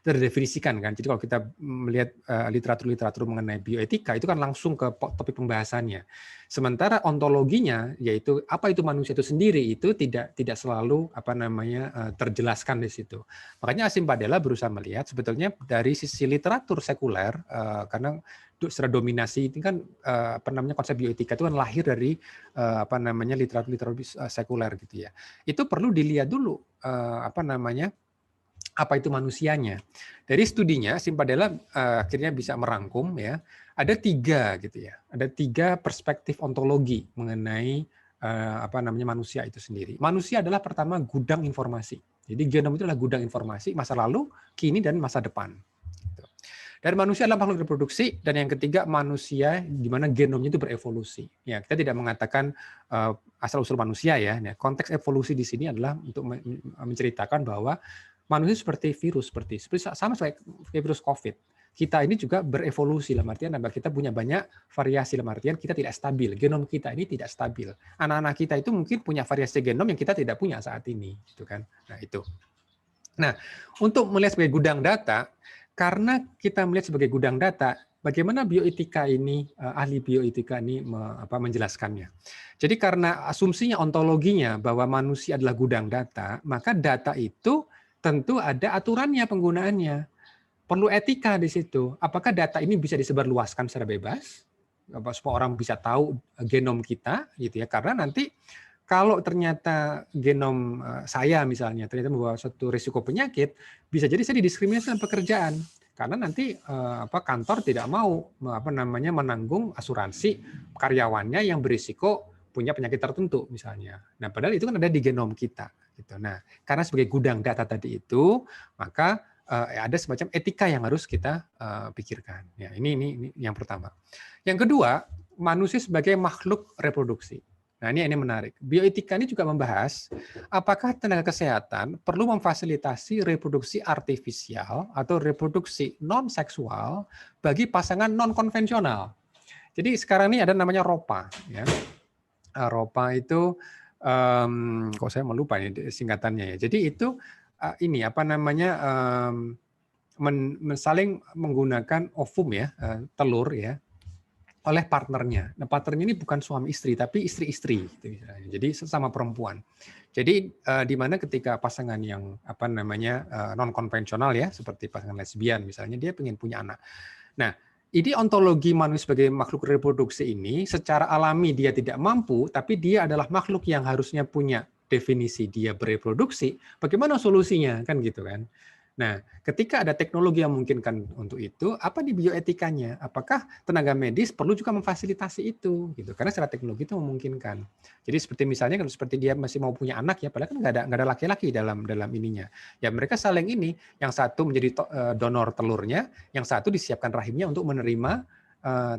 terdefinisikan kan. Jadi kalau kita melihat literatur mengenai bioetika itu kan langsung ke topik pembahasannya. Sementara ontologinya yaitu apa itu manusia itu sendiri itu tidak selalu terjelaskan di situ. Makanya Asim Padela berusaha melihat sebetulnya dari sisi literatur sekuler karena secara dominasi ini kan konsep bioetika itu kan lahir dari literatur sekuler gitu ya. Itu perlu dilihat dulu apa itu manusianya. Dari studinya Asim Padela akhirnya bisa merangkum ya, ada 3 gitu ya. Ada 3 perspektif ontologi mengenai manusia itu sendiri. Manusia adalah pertama gudang informasi. Jadi genom itu adalah gudang informasi masa lalu, kini dan masa depan. Dan manusia adalah makhluk reproduksi, dan yang ketiga manusia di mana genomnya itu berevolusi. Ya, kita tidak mengatakan asal-usul manusia ya. Konteks evolusi di sini adalah untuk menceritakan bahwa manusia seperti virus, sama seperti virus COVID. Kita ini juga berevolusi dalam artian kita punya banyak variasi dalam artian kita tidak stabil. Genom kita ini tidak stabil. Anak-anak kita itu mungkin punya variasi genom yang kita tidak punya saat ini, gitu kan. Nah, itu. Nah, untuk melihat sebagai gudang data, karena kita melihat sebagai gudang data, bagaimana bioetika ini, ahli bioetika ini menjelaskannya. Jadi karena asumsinya ontologinya bahwa manusia adalah gudang data, maka data itu tentu ada aturannya penggunaannya. Perlu etika di situ. Apakah data ini bisa disebarluaskan secara bebas? Supaya orang bisa tahu genom kita, gitu ya. Karena nanti kalau ternyata genom saya misalnya ternyata membawa suatu risiko penyakit, bisa jadi saya didiskriminasi dalam pekerjaan karena nanti kantor tidak mau menanggung asuransi karyawannya yang berisiko punya penyakit tertentu misalnya. Nah, padahal itu kan ada di genom kita gitu. Nah, karena sebagai gudang data tadi itu, maka ada semacam etika yang harus kita pikirkan. Ya, ini yang pertama. Yang kedua, manusia sebagai makhluk reproduksi. Nah, ini menarik. Bioetika ini juga membahas apakah tenaga kesehatan perlu memfasilitasi reproduksi artifisial atau reproduksi non-seksual bagi pasangan non-konvensional. Jadi sekarang ini ada namanya ROPA. Ya. ROPA itu, kok saya melupa ini singkatannya ya. Jadi itu saling menggunakan ovum ya, telur ya, oleh partnernya. Nah, partnernya ini bukan suami istri, tapi istri-istri. Gitu, jadi sesama perempuan. Jadi di mana ketika pasangan yang non konvensional ya, seperti pasangan lesbian misalnya, dia ingin punya anak. Nah, ini ontologi manusia sebagai makhluk reproduksi ini secara alami dia tidak mampu, tapi dia adalah makhluk yang harusnya punya definisi dia bereproduksi. Bagaimana solusinya kan gitu kan? Nah, ketika ada teknologi yang memungkinkan untuk itu, apa di bioetikanya? Apakah tenaga medis perlu juga memfasilitasi itu? Gitu. Karena secara teknologi itu memungkinkan. Jadi seperti misalnya kalau seperti dia masih mau punya anak ya, padahal kan nggak ada laki-laki dalam ininya. Ya mereka saling ini, yang satu menjadi donor telurnya, yang satu disiapkan rahimnya untuk menerima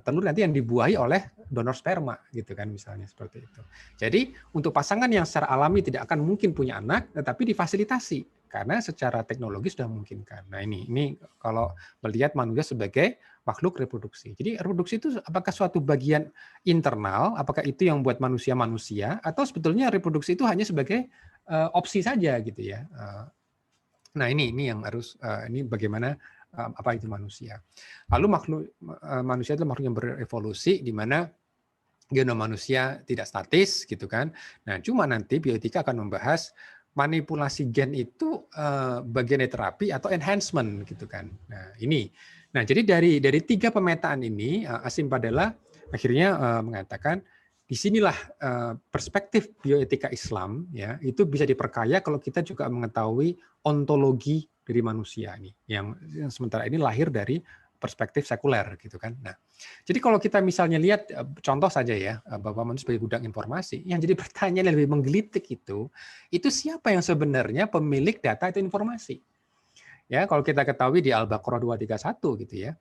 telur nanti yang dibuahi oleh donor sperma gitu kan misalnya seperti itu. Jadi untuk pasangan yang secara alami tidak akan mungkin punya anak, tetapi difasilitasi. Karena secara teknologi sudah memungkinkan. Nah ini kalau melihat manusia sebagai makhluk reproduksi. Jadi reproduksi itu apakah suatu bagian internal, apakah itu yang buat manusia, atau sebetulnya reproduksi itu hanya sebagai opsi saja gitu ya. Nah ini yang harus, ini bagaimana apa itu manusia. Lalu manusia itu makhluk yang berevolusi, di mana genom manusia tidak statis gitu kan. Nah cuma nanti bioetika akan membahas manipulasi gen itu bagian dari terapi atau enhancement gitu kan. Nah ini, jadi dari 3 pemetaan ini Asim Padela akhirnya mengatakan disinilah perspektif bioetika Islam ya itu bisa diperkaya kalau kita juga mengetahui ontologi dari manusia ini yang sementara ini lahir dari perspektif sekuler gitu kan. Nah, jadi kalau kita misalnya lihat contoh saja ya bahwa manusia sebagai gudang informasi, yang jadi pertanyaan yang lebih menggelitik itu siapa yang sebenarnya pemilik data itu informasi? Ya, kalau kita ketahui di Al-Baqarah 231 gitu ya.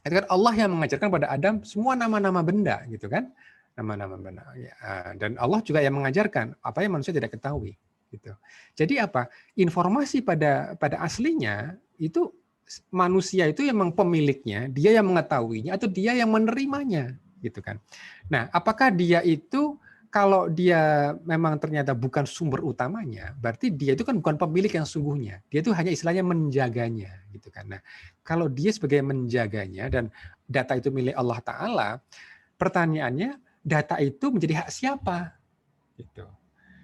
Itu kan Allah yang mengajarkan pada Adam semua nama-nama benda gitu kan. Nama-nama benda. Ya, dan Allah juga yang mengajarkan apa yang manusia tidak ketahui gitu. Jadi apa? Informasi pada aslinya itu manusia itu memang pemiliknya, dia yang mengetahuinya atau dia yang menerimanya gitu kan. Nah, apakah dia itu kalau dia memang ternyata bukan sumber utamanya, berarti dia itu kan bukan pemilik yang sungguhnya. Dia itu hanya istilahnya menjaganya gitu kan. Nah, kalau dia sebagai menjaganya dan data itu milik Allah Ta'ala, pertanyaannya data itu menjadi hak siapa? Gitu.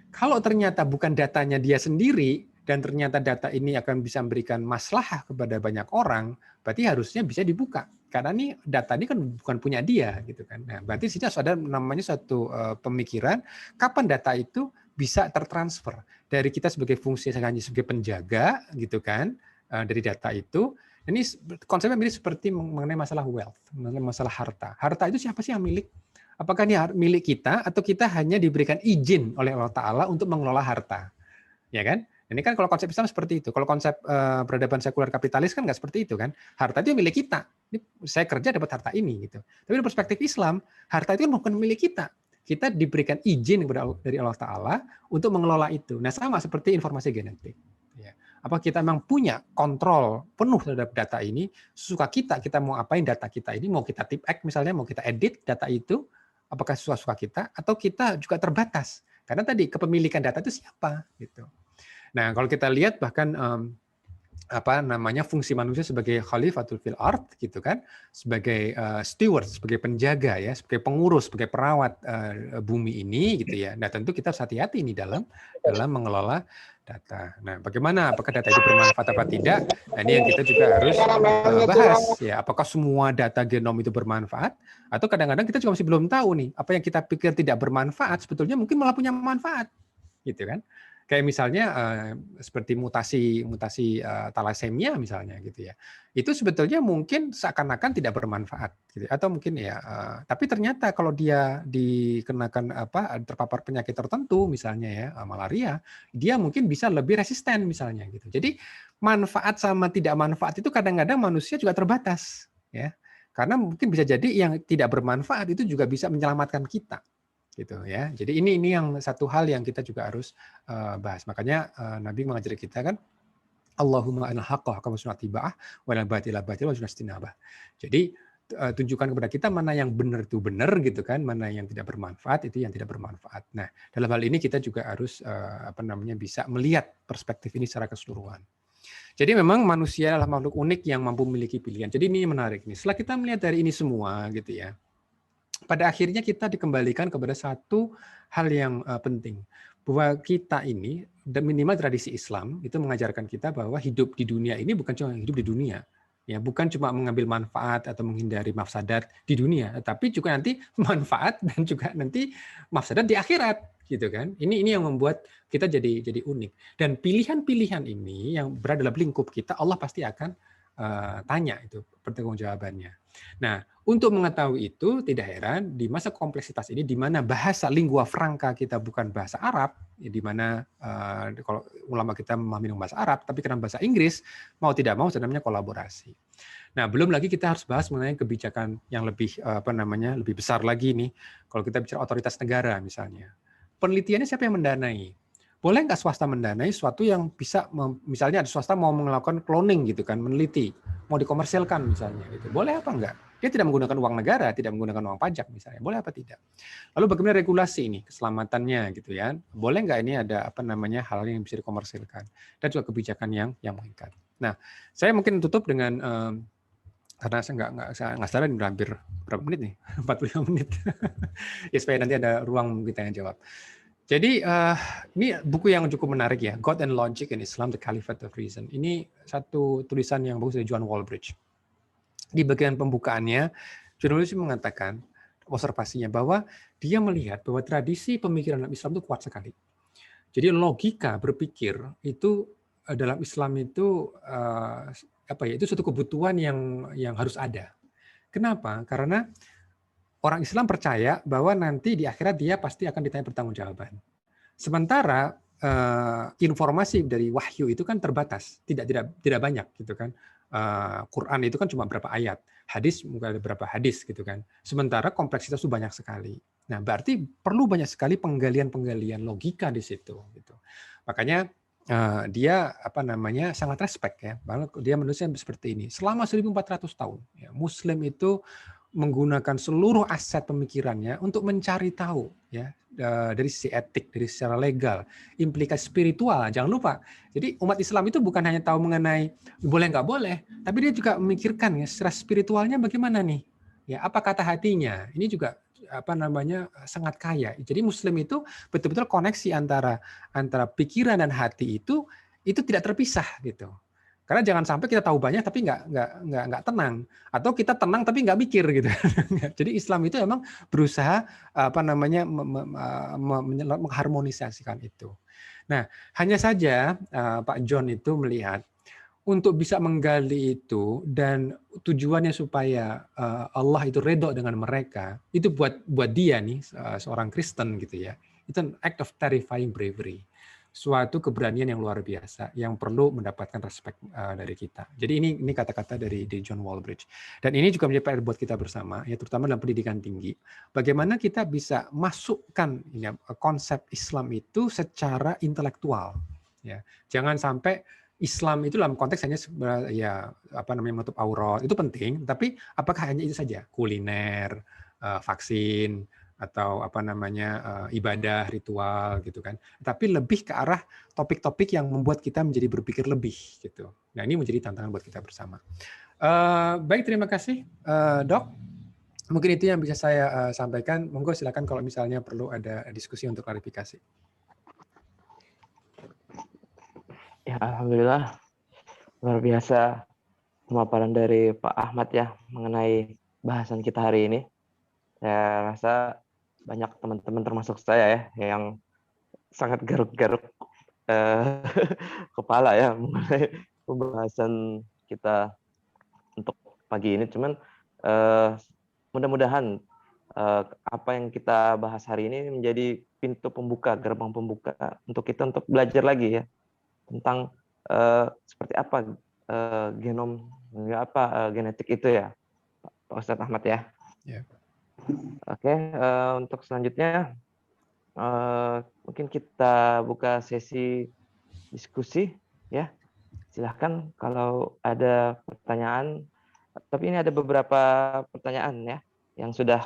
Kalau ternyata bukan datanya dia sendiri, dan ternyata data ini akan bisa memberikan maslahah kepada banyak orang, berarti harusnya bisa dibuka. Karena ini data ini kan bukan punya dia, gitu kan. Nah, berarti sini harus ada namanya suatu pemikiran kapan data itu bisa tertransfer dari kita sebagai fungsi sebagai penjaga, gitu kan, dari data itu. Ini konsepnya mirip seperti mengenai masalah wealth, mengenai masalah harta. Harta itu siapa sih yang milik? Apakah ini milik kita atau kita hanya diberikan izin oleh Allah Ta'ala untuk mengelola harta? Ya kan? Ini kan kalau konsep Islam seperti itu. Kalau konsep peradaban sekuler kapitalis kan nggak seperti itu kan. Harta itu milik kita. Ini saya kerja dapat harta ini gitu. Tapi dari perspektif Islam, harta itu bukan milik kita. Kita diberikan izin dari Allah Ta'ala untuk mengelola itu. Nah, sama seperti informasi genetik. Ya. Apa kita memang punya kontrol penuh terhadap data ini? Suka kita mau apain data kita ini? Mau kita tip-ek misalnya, mau kita edit data itu? Apakah suka kita? Atau kita juga terbatas? Karena tadi kepemilikan data itu siapa? Gitu. Nah, kalau kita lihat bahkan fungsi manusia sebagai khalifatul fil ard gitu kan, sebagai steward, sebagai penjaga ya, sebagai pengurus, sebagai perawat bumi ini gitu ya. Nah, tentu kita harus hati-hati ini dalam mengelola data. Nah, bagaimana apakah data itu bermanfaat apa tidak? Nah, ini yang kita juga harus bahas ya, apakah semua data genom itu bermanfaat atau kadang-kadang kita juga masih belum tahu nih, apa yang kita pikir tidak bermanfaat sebetulnya mungkin malah punya manfaat. Gitu kan? Kayak misalnya seperti mutasi talasemia misalnya gitu ya. Itu sebetulnya mungkin seakan-akan tidak bermanfaat gitu. Atau mungkin ya tapi ternyata kalau dia dikenakan terpapar penyakit tertentu misalnya ya malaria, dia mungkin bisa lebih resisten misalnya gitu. Jadi manfaat sama tidak manfaat itu kadang-kadang manusia juga terbatas ya. Karena mungkin bisa jadi yang tidak bermanfaat itu juga bisa menyelamatkan kita. Gitu ya. Jadi ini yang satu hal yang kita juga harus bahas. Makanya Nabi mengajari kita kan Allahumma anil haqqa haqqa sunnatibah wa la batila batila wa sunnastinabah. Jadi tunjukkan kepada kita mana yang benar itu benar gitu kan, mana yang tidak bermanfaat itu yang tidak bermanfaat. Nah, dalam hal ini kita juga harus bisa melihat perspektif ini secara keseluruhan. Jadi memang manusia adalah makhluk unik yang mampu memiliki pilihan. Jadi ini menarik nih. Setelah kita melihat dari ini semua gitu ya, pada akhirnya kita dikembalikan kepada satu hal yang penting, bahwa kita ini minimal tradisi Islam itu mengajarkan kita bahwa hidup di dunia ini bukan cuma hidup di dunia, ya bukan cuma mengambil manfaat atau menghindari mafsadat di dunia, tetapi juga nanti manfaat dan juga nanti mafsadat di akhirat, gitu kan? Ini yang membuat kita jadi unik. Dan pilihan-pilihan ini yang berada dalam lingkup kita, Allah pasti akan tanya itu pertanggungjawabannya. Nah, untuk mengetahui itu tidak heran di masa kompleksitas ini di mana bahasa lingua franca kita bukan bahasa Arab, di mana kalau ulama kita memahami bahasa Arab, tapi karena bahasa Inggris mau tidak mau namanya kolaborasi. Nah, belum lagi kita harus bahas mengenai kebijakan yang lebih lebih besar lagi nih. Kalau kita bicara otoritas negara misalnya, penelitiannya siapa yang mendanai? Boleh nggak swasta mendanai sesuatu yang bisa, misalnya ada swasta mau melakukan cloning gitu kan, meneliti, mau dikomersilkan misalnya, gitu. Boleh apa enggak? Dia tidak menggunakan uang negara, tidak menggunakan uang pajak misalnya, boleh apa tidak? Lalu bagaimana regulasi ini, keselamatannya gitu ya? Boleh nggak ini ada hal yang bisa dikomersilkan dan juga kebijakan yang mengikat. Nah, saya mungkin tutup dengan karena saya nggak salah ini hampir berapa menit nih, 45 menit, ya supaya nanti ada ruang kita yang jawab. Jadi ini buku yang cukup menarik ya, God and Logic in Islam, The Caliphate of Reason. Ini satu tulisan yang bagus dari John Walbridge. Di bagian pembukaannya, John Walbridge mengatakan observasinya bahwa dia melihat bahwa tradisi pemikiran Islam itu kuat sekali. Jadi logika berpikir itu dalam Islam itu itu suatu kebutuhan yang harus ada. Kenapa? Karena orang Islam percaya bahwa nanti di akhirat dia pasti akan ditanya pertanggungjawaban. Sementara informasi dari wahyu itu kan terbatas, tidak banyak gitu kan. Quran itu kan cuma berapa ayat, hadis mungkin ada berapa hadis gitu kan. Sementara kompleksitas itu banyak sekali. Nah, berarti perlu banyak sekali penggalian logika di situ gitu. Makanya dia sangat respect ya. Bahwa dia menulisnya seperti ini. Selama 1400 tahun ya, Muslim itu menggunakan seluruh aset pemikirannya untuk mencari tahu ya, dari sisi etik, dari secara legal, implikasi spiritual. Jangan lupa. Jadi umat Islam itu bukan hanya tahu mengenai boleh nggak boleh, tapi dia juga memikirkan ya secara spiritualnya bagaimana nih. Ya, apa kata hatinya? Ini juga sangat kaya. Jadi Muslim itu betul-betul koneksi antara pikiran dan hati itu tidak terpisah gitu. Karena jangan sampai kita tahu banyak tapi nggak tenang, atau kita tenang tapi nggak mikir gitu. Jadi Islam itu memang berusaha mengharmonisasikan itu. Nah, hanya saja Pak John itu melihat untuk bisa menggali itu dan tujuannya supaya Allah itu redho dengan mereka, itu buat dia nih seorang Kristen gitu ya, itu an act of terrifying bravery, suatu keberanian yang luar biasa yang perlu mendapatkan respect dari kita. Jadi ini kata-kata dari John Walbridge, dan ini juga menjadi PR buat kita bersama ya, terutama dalam pendidikan tinggi. Bagaimana kita bisa masukkan konsep Islam itu secara intelektual ya, jangan sampai Islam itu dalam konteks hanya menutup aurat itu penting, tapi apakah hanya itu saja? Kuliner, vaksin, atau ibadah, ritual gitu kan. Tapi lebih ke arah topik-topik yang membuat kita menjadi berpikir lebih gitu. Nah, ini menjadi tantangan buat kita bersama. Baik, terima kasih Dok. Mungkin itu yang bisa saya sampaikan. Monggo silakan kalau misalnya perlu ada diskusi untuk klarifikasi. Ya, alhamdulillah luar biasa pemaparan dari Pak Ahmad ya mengenai bahasan kita hari ini. Saya rasa banyak teman-teman termasuk saya ya yang sangat garuk-garuk kepala ya mengenai pembahasan kita untuk pagi ini. Cuman mudah-mudahan apa yang kita bahas hari ini menjadi pintu pembuka, gerbang pembuka untuk kita untuk belajar lagi ya tentang seperti apa genom, genetik itu ya, Pak Ustadz Ahmad ya. Yeah. Oke, untuk selanjutnya mungkin kita buka sesi diskusi ya. Silahkan kalau ada pertanyaan. Tapi ini ada beberapa pertanyaan ya yang sudah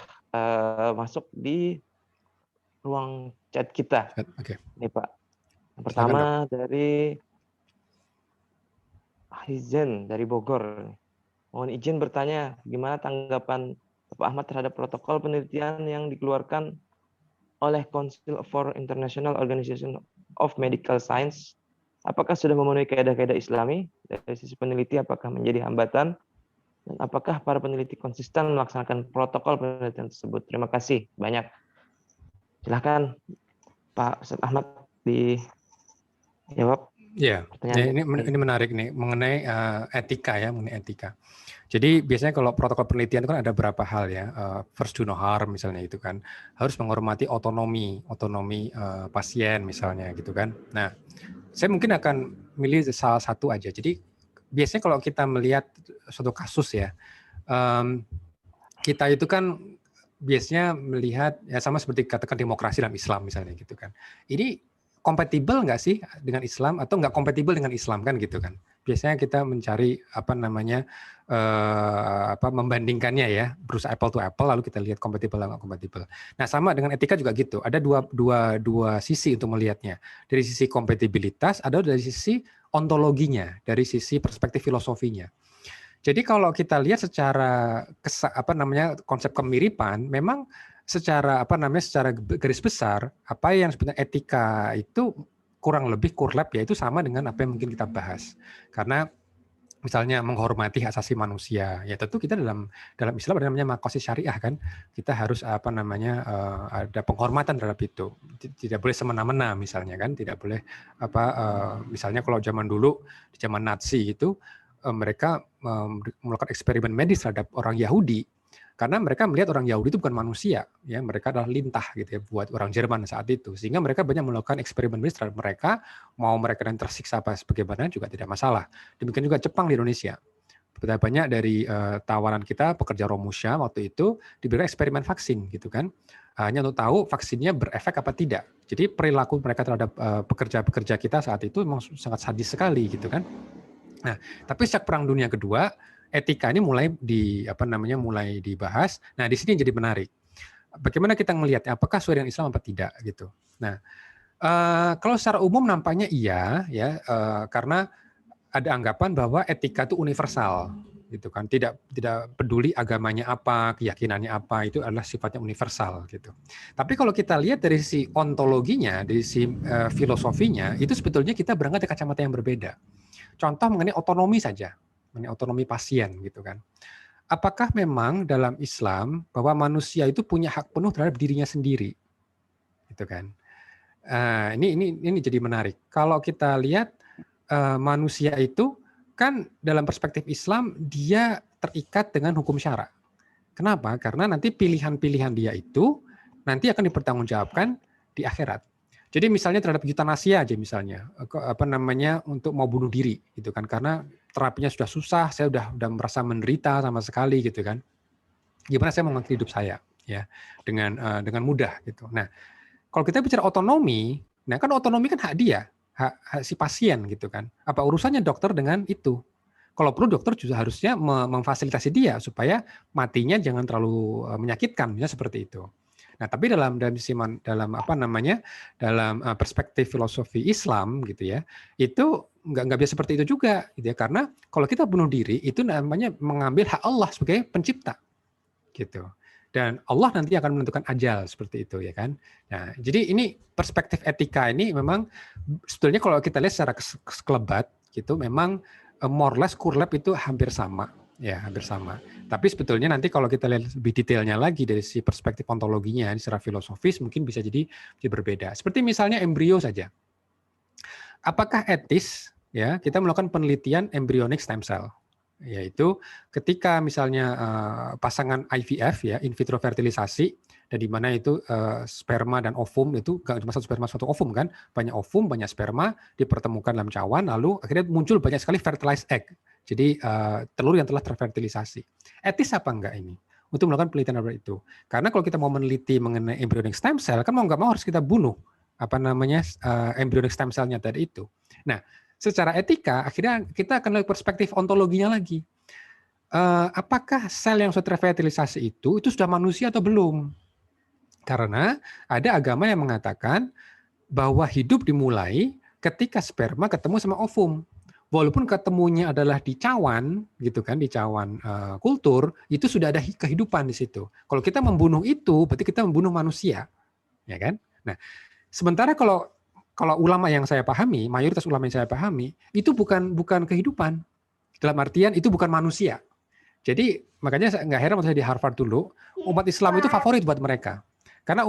masuk di ruang chat kita. Okay. Ini Pak. Yang pertama dari Hizen dari Bogor. Mohon izin bertanya, gimana tanggapan Bapak Ahmad terhadap protokol penelitian yang dikeluarkan oleh Council for International Organization of Medical Science? Apakah sudah memenuhi kaidah-kaidah Islami? Dari sisi peneliti, apakah menjadi hambatan? Dan apakah para peneliti konsisten melaksanakan protokol penelitian tersebut? Terima kasih banyak. Silahkan Pak Ustadz Ahmad dijawab. Ya, ini menarik nih mengenai etika ya, mengenai etika. Jadi biasanya kalau protokol penelitian itu kan ada beberapa hal ya. First do no harm misalnya itu kan, harus menghormati otonomi pasien misalnya gitu kan. Nah, saya mungkin akan milih salah satu aja. Jadi biasanya kalau kita melihat suatu kasus ya, kita itu kan biasanya melihat ya sama seperti katakan demokrasi dalam Islam misalnya gitu kan. Ini kompatibel nggak sih dengan Islam atau nggak kompatibel dengan Islam kan gitu kan. Biasanya kita mencari membandingkannya ya, berusaha apple to apple lalu kita lihat kompatibel atau nggak kompatibel. Nah, sama dengan etika juga gitu. Ada dua sisi untuk melihatnya. Dari sisi kompatibilitas, ada dari sisi ontologinya, dari sisi perspektif filosofinya. Jadi kalau kita lihat secara konsep kemiripan, memang secara garis besar apa yang sebenarnya etika itu kurang lebih kurlap ya itu sama dengan apa yang mungkin kita bahas. Karena misalnya menghormati hak asasi manusia, ya tentu kita dalam Islam ada namanya maqasid syariah kan, kita harus ada penghormatan terhadap itu, tidak boleh semena-mena misalnya kan, tidak boleh misalnya kalau zaman dulu di zaman Nazi itu mereka melakukan eksperimen medis terhadap orang Yahudi. Karena mereka melihat orang Yahudi itu bukan manusia, ya mereka adalah lintah gitu ya buat orang Jerman saat itu, sehingga mereka banyak melakukan eksperimen medis terhadap mereka, mau mereka yang tersiksa apa sebagaimana juga tidak masalah. Demikian juga Jepang di Indonesia. Betapa banyak dari tawaran kita pekerja Romusha waktu itu diberikan eksperimen vaksin gitu kan, hanya untuk tahu vaksinnya berefek apa tidak. Jadi perilaku mereka terhadap pekerja-pekerja kita saat itu memang sangat sadis sekali gitu kan. Nah, tapi sejak Perang Dunia Kedua etika ini mulai dibahas. Nah, di sini jadi menarik. Bagaimana kita melihatnya? Apakah sesuai dengan Islam apa tidak gitu. Nah, kalau secara umum nampaknya iya ya, karena ada anggapan bahwa etika itu universal gitu kan. Tidak peduli agamanya apa, keyakinannya apa, itu adalah sifatnya universal gitu. Tapi kalau kita lihat dari sisi ontologinya, dari sisi filosofinya, itu sebetulnya kita berangkat dari kacamata yang berbeda. Contoh mengenai otonomi saja. Mengenai otonomi pasien gitu kan. Apakah memang dalam Islam bahwa manusia itu punya hak penuh terhadap dirinya sendiri, gitu kan? Ini jadi menarik. Kalau kita lihat manusia itu kan dalam perspektif Islam dia terikat dengan hukum syara. Kenapa? Karena nanti pilihan-pilihan dia itu nanti akan dipertanggungjawabkan di akhirat. Jadi misalnya terhadap euthanasia aja misalnya, untuk mau bunuh diri gitu kan, karena terapinya sudah susah, saya udah merasa menderita sama sekali gitu kan. Gimana saya mau mengakhiri hidup saya ya dengan mudah gitu. Nah, kalau kita bicara otonomi, nah kan otonomi kan hak dia, hak si pasien gitu kan. Apa urusannya dokter dengan itu? Kalau perlu dokter juga harusnya memfasilitasi dia supaya matinya jangan terlalu menyakitkan, misalnya seperti itu. Nah, tapi dalam perspektif filosofi Islam gitu ya, itu nggak bisa seperti itu juga gitu ya, karena kalau kita bunuh diri itu namanya mengambil hak Allah sebagai pencipta gitu. Dan Allah nanti akan menentukan ajal seperti itu ya kan. Nah, jadi ini perspektif etika ini memang sebetulnya kalau kita lihat secara sekelebat gitu memang more or less kurlab itu hampir sama. Ya, hampir sama. Tapi sebetulnya nanti kalau kita lihat lebih detailnya lagi dari si perspektif ontologinya secara filosofis mungkin bisa jadi berbeda. Seperti misalnya embrio saja. Apakah etis ya kita melakukan penelitian embryonic stem cell? Yaitu ketika misalnya pasangan IVF ya, in vitro fertilisasi, dan di mana itu sperma dan ovum itu nggak cuma satu sperma satu ovum kan, banyak ovum, banyak sperma dipertemukan dalam cawan, lalu akhirnya muncul banyak sekali fertilized egg. Jadi telur yang telah terfertilisasi. Etis apa enggak ini untuk melakukan penelitian seperti itu? Karena kalau kita mau meneliti mengenai embryonic stem cell, kan mau nggak mau harus kita bunuh embryonic stem cell-nya tadi itu. Nah, secara etika akhirnya kita akan lihat perspektif ontologinya lagi. Apakah sel yang sudah terfertilisasi itu sudah manusia atau belum? Karena ada agama yang mengatakan bahwa hidup dimulai ketika sperma ketemu sama ovum. Walaupun ketemunya adalah di cawan, gitu kan, di cawan kultur, itu sudah ada kehidupan di situ. Kalau kita membunuh itu, berarti kita membunuh manusia, ya kan? Nah, sementara kalau ulama yang saya pahami, mayoritas ulama yang saya pahami, itu bukan kehidupan. Dalam artian itu bukan manusia. Jadi makanya saya nggak heran waktu saya di Harvard dulu, umat Islam itu favorit buat mereka. Karena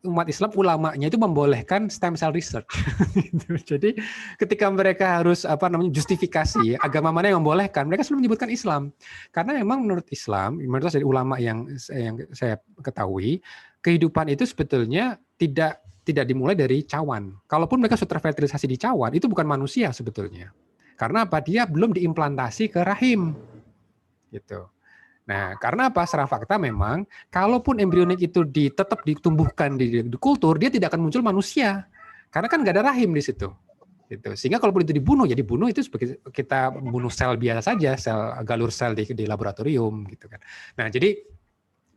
umat Islam ulamanya itu membolehkan stem cell research. Jadi ketika mereka harus justifikasi agama mana yang membolehkan, mereka selalu menyebutkan Islam. Karena memang menurut Islam, menurut dari ulama yang saya ketahui, kehidupan itu sebetulnya tidak dimulai dari cawan. Kalaupun mereka sudah terfertilisasi di cawan, itu bukan manusia sebetulnya. Karena apa? Dia belum diimplantasi ke rahim. Gitu. Nah, karena apa? Secara fakta memang, kalaupun embrionik itu tetap ditumbuhkan di kultur, dia tidak akan muncul manusia. Karena kan nggak ada rahim di situ. Gitu. Sehingga kalaupun itu dibunuh, ya dibunuh itu seperti kita membunuh sel biasa saja, sel galur sel di laboratorium. Gitu kan. Nah, jadi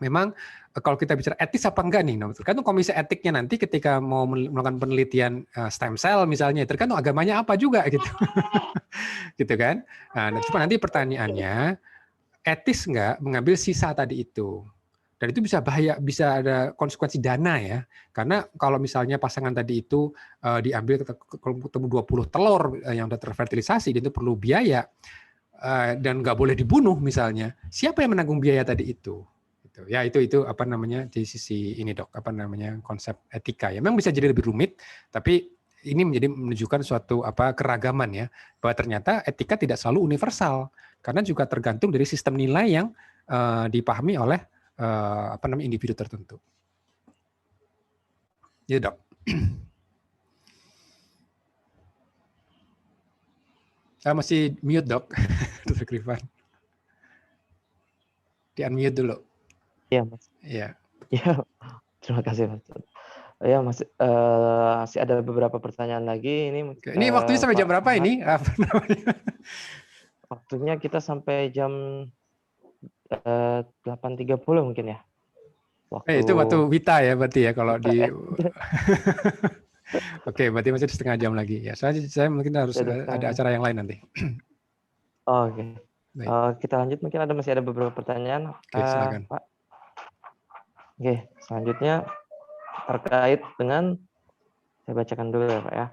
memang kalau kita bicara etis apa enggak nih, tergantung komisi etiknya nanti ketika mau melakukan penelitian stem cell misalnya, tergantung agamanya apa juga gitu. Gitu kan. Nah, cuma nanti pertanyaannya, etis nggak mengambil sisa tadi itu? Dan itu bisa bahaya, bisa ada konsekuensi dana ya. Karena kalau misalnya pasangan tadi itu diambil kalau ketemu 20 telur yang sudah terfertilisasi, itu perlu biaya. dan nggak boleh dibunuh misalnya, siapa yang menanggung biaya tadi itu? Gitu. Ya itu apa namanya di sisi ini dok, apa namanya konsep etika ya. Memang bisa jadi lebih rumit, tapi ini menunjukkan suatu keragaman ya, bahwa ternyata etika tidak selalu universal karena juga tergantung dari sistem nilai yang dipahami oleh individu tertentu. Ya dok. Saya masih mute dok, Dr. Grifan. Di unmute dulu. Iya Mas. Iya. Ya, terima kasih Mas. Ya masih ada beberapa pertanyaan lagi Ini waktunya sampai jam berapa ini? Apa namanya? Waktunya kita sampai jam 8.30 mungkin ya. Itu waktu Wita ya berarti ya kalau di. Ya. Oke, berarti masih setengah jam lagi ya. Saya mungkin harus ada acara yang lain nanti. Oke. Kita lanjut, mungkin masih ada beberapa pertanyaan. Oke, silakan. Pak. Oke, selanjutnya terkait dengan, saya bacakan dulu ya Pak ya.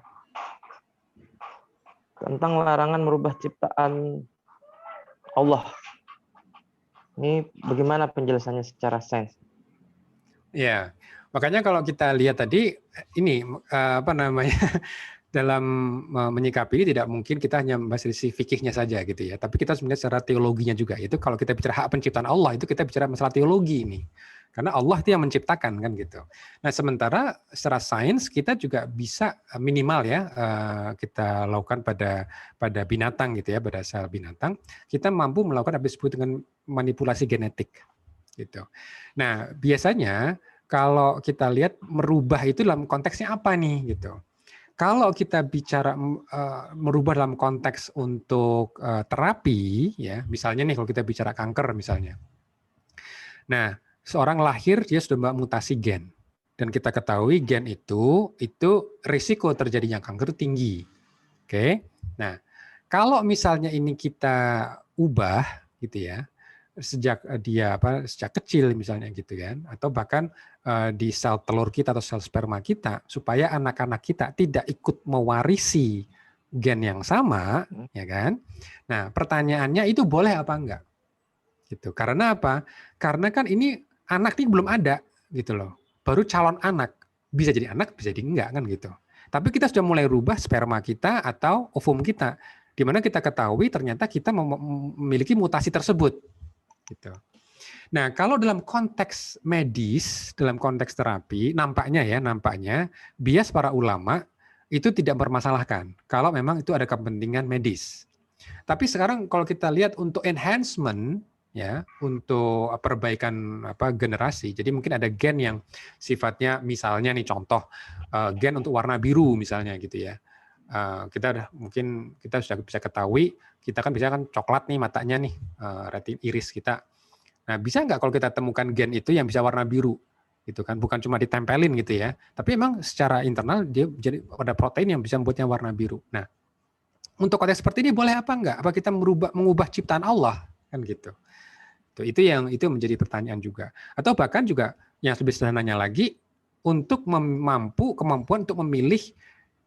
Tentang larangan merubah ciptaan Allah. Ini bagaimana penjelasannya secara sains? Ya, makanya kalau kita lihat tadi ini dalam menyikapi ini tidak mungkin kita hanya membahas dari fikihnya saja gitu ya, tapi kita sebenarnya secara teologinya juga. Itu kalau kita bicara hak penciptaan Allah itu kita bicara masalah teologi ini. Karena Allah itu yang menciptakan kan gitu. Nah, sementara secara sains kita juga bisa minimal ya kita lakukan pada binatang gitu ya, pada sel binatang, kita mampu melakukan apa disebut dengan manipulasi genetik gitu. Nah, biasanya kalau kita lihat merubah itu dalam konteksnya apa nih gitu. Kalau kita bicara merubah dalam konteks untuk terapi ya, misalnya nih kalau kita bicara kanker misalnya. Nah, seorang lahir dia sudah mutasi gen, dan kita ketahui gen itu risiko terjadinya kanker tinggi. Oke, nah kalau misalnya ini kita ubah gitu ya sejak sejak kecil misalnya gitu kan, atau bahkan di sel telur kita atau sel sperma kita supaya anak-anak kita tidak ikut mewarisi gen yang sama, ya kan? Nah pertanyaannya itu boleh apa enggak? Gitu. Karena apa? Karena kan ini anak ini belum ada gitu loh. Baru calon anak. Bisa jadi anak, bisa jadi enggak kan gitu. Tapi kita sudah mulai rubah sperma kita atau ovum kita. Di mana kita ketahui ternyata kita memiliki mutasi tersebut. Gitu. Nah, kalau dalam konteks medis, dalam konteks terapi, nampaknya bias para ulama itu tidak bermasalahkan. Kalau memang itu ada kepentingan medis. Tapi sekarang kalau kita lihat untuk enhancement, ya untuk perbaikan generasi. Jadi mungkin ada gen yang sifatnya misalnya nih contoh gen untuk warna biru misalnya gitu ya. Kita sudah bisa ketahui kita kan bisa kan coklat nih matanya nih retin iris kita. Nah bisa nggak kalau kita temukan gen itu yang bisa warna biru gitu kan, bukan cuma ditempelin gitu ya, tapi memang secara internal dia jadi ada protein yang bisa membuatnya warna biru. Nah untuk konteks seperti ini boleh apa enggak? Apa kita mengubah ciptaan Allah kan gitu? Itu menjadi pertanyaan juga. Atau bahkan juga yang lebih sederhananya lagi untuk kemampuan untuk memilih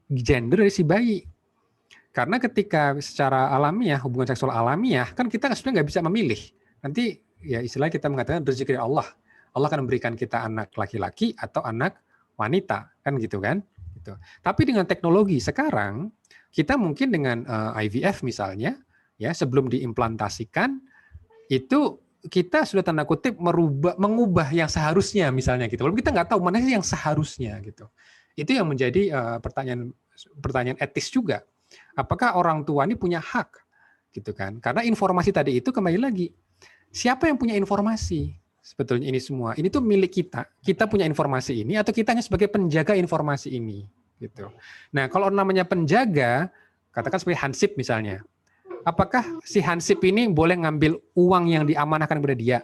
gender dari si bayi. Karena ketika secara alamiah hubungan seksual alamiah kan kita sebenarnya nggak bisa memilih. Nanti ya istilahnya kita mengatakan rezeki dari Allah. Allah akan memberikan kita anak laki-laki atau anak wanita kan gitu kan. Gitu. Tapi dengan teknologi sekarang kita mungkin dengan IVF misalnya ya sebelum diimplantasikan itu kita sudah tanda kutip mengubah yang seharusnya misalnya gitu. Walaupun kita nggak tahu mana sih yang seharusnya gitu. Itu yang menjadi pertanyaan etis juga. Apakah orang tua ini punya hak gitu kan? Karena informasi tadi itu kembali lagi siapa yang punya informasi sebetulnya ini semua? Ini tuh milik kita. Kita punya informasi ini atau kita hanya sebagai penjaga informasi ini gitu. Nah kalau namanya penjaga, katakan sebagai hansip misalnya. Apakah si hansip ini boleh ngambil uang yang diamanahkan kepada dia?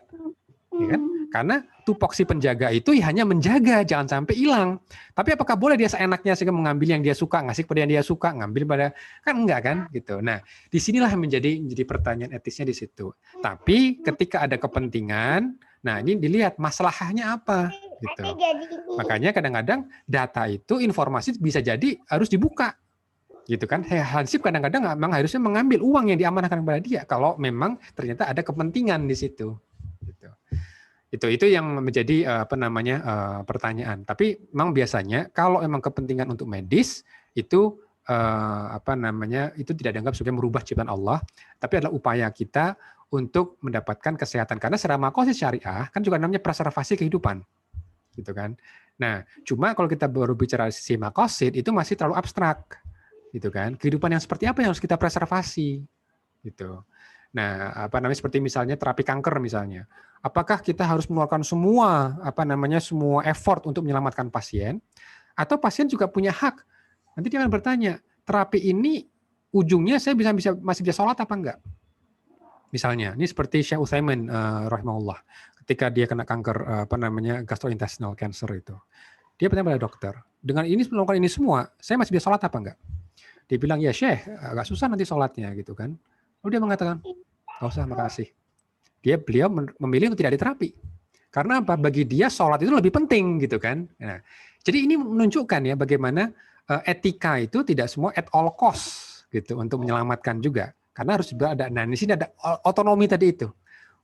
Ya kan? Karena tupoksi penjaga itu hanya menjaga, jangan sampai hilang. Tapi apakah boleh dia seenaknya sehingga mengambil yang dia suka, ngasih kepada yang dia suka, ngambil pada kan enggak kan? Gitu. Nah, disinilah menjadi pertanyaan etisnya di situ. Tapi ketika ada kepentingan, nah ini dilihat masalahnya apa, gitu. Makanya kadang-kadang data itu informasi bisa jadi harus dibuka. gitu kan. Hansip kadang-kadang memang harusnya mengambil uang yang diamanahkan kepada dia kalau memang ternyata ada kepentingan di situ. Gitu. Itu yang menjadi pertanyaan. Tapi memang biasanya kalau memang kepentingan untuk medis itu itu tidak dianggap sebagai merubah ciptaan Allah, tapi adalah upaya kita untuk mendapatkan kesehatan. Karena secara maqasid syariah kan juga namanya preservasi kehidupan, gitu kan. Nah, cuma kalau kita baru bicara sisi maqasid itu masih terlalu abstrak, gitu kan. Kehidupan yang seperti apa yang harus kita preservasi, gitu. Nah, seperti misalnya terapi kanker misalnya. Apakah kita harus mengeluarkan semua semua effort untuk menyelamatkan pasien, atau pasien juga punya hak? Nanti dia akan bertanya, terapi ini ujungnya saya masih bisa sholat apa enggak? Misalnya, ini seperti Syekh Utsaimin rahimahullah, ketika dia kena kanker gastrointestinal cancer itu. Dia bertanya pada dokter, dengan ini melakukan ini semua, saya masih bisa sholat apa enggak? Dia bilang, ya Syekh, agak susah nanti sholatnya gitu kan. Lalu dia mengatakan, nggak usah, makasih. Beliau memilih untuk tidak diterapi. Karena apa? Bagi dia sholat itu lebih penting gitu kan. Nah, jadi ini menunjukkan ya bagaimana etika itu tidak semua at all cost gitu untuk menyelamatkan juga. Karena harus juga ada. Nah, di sini ada otonomi tadi itu.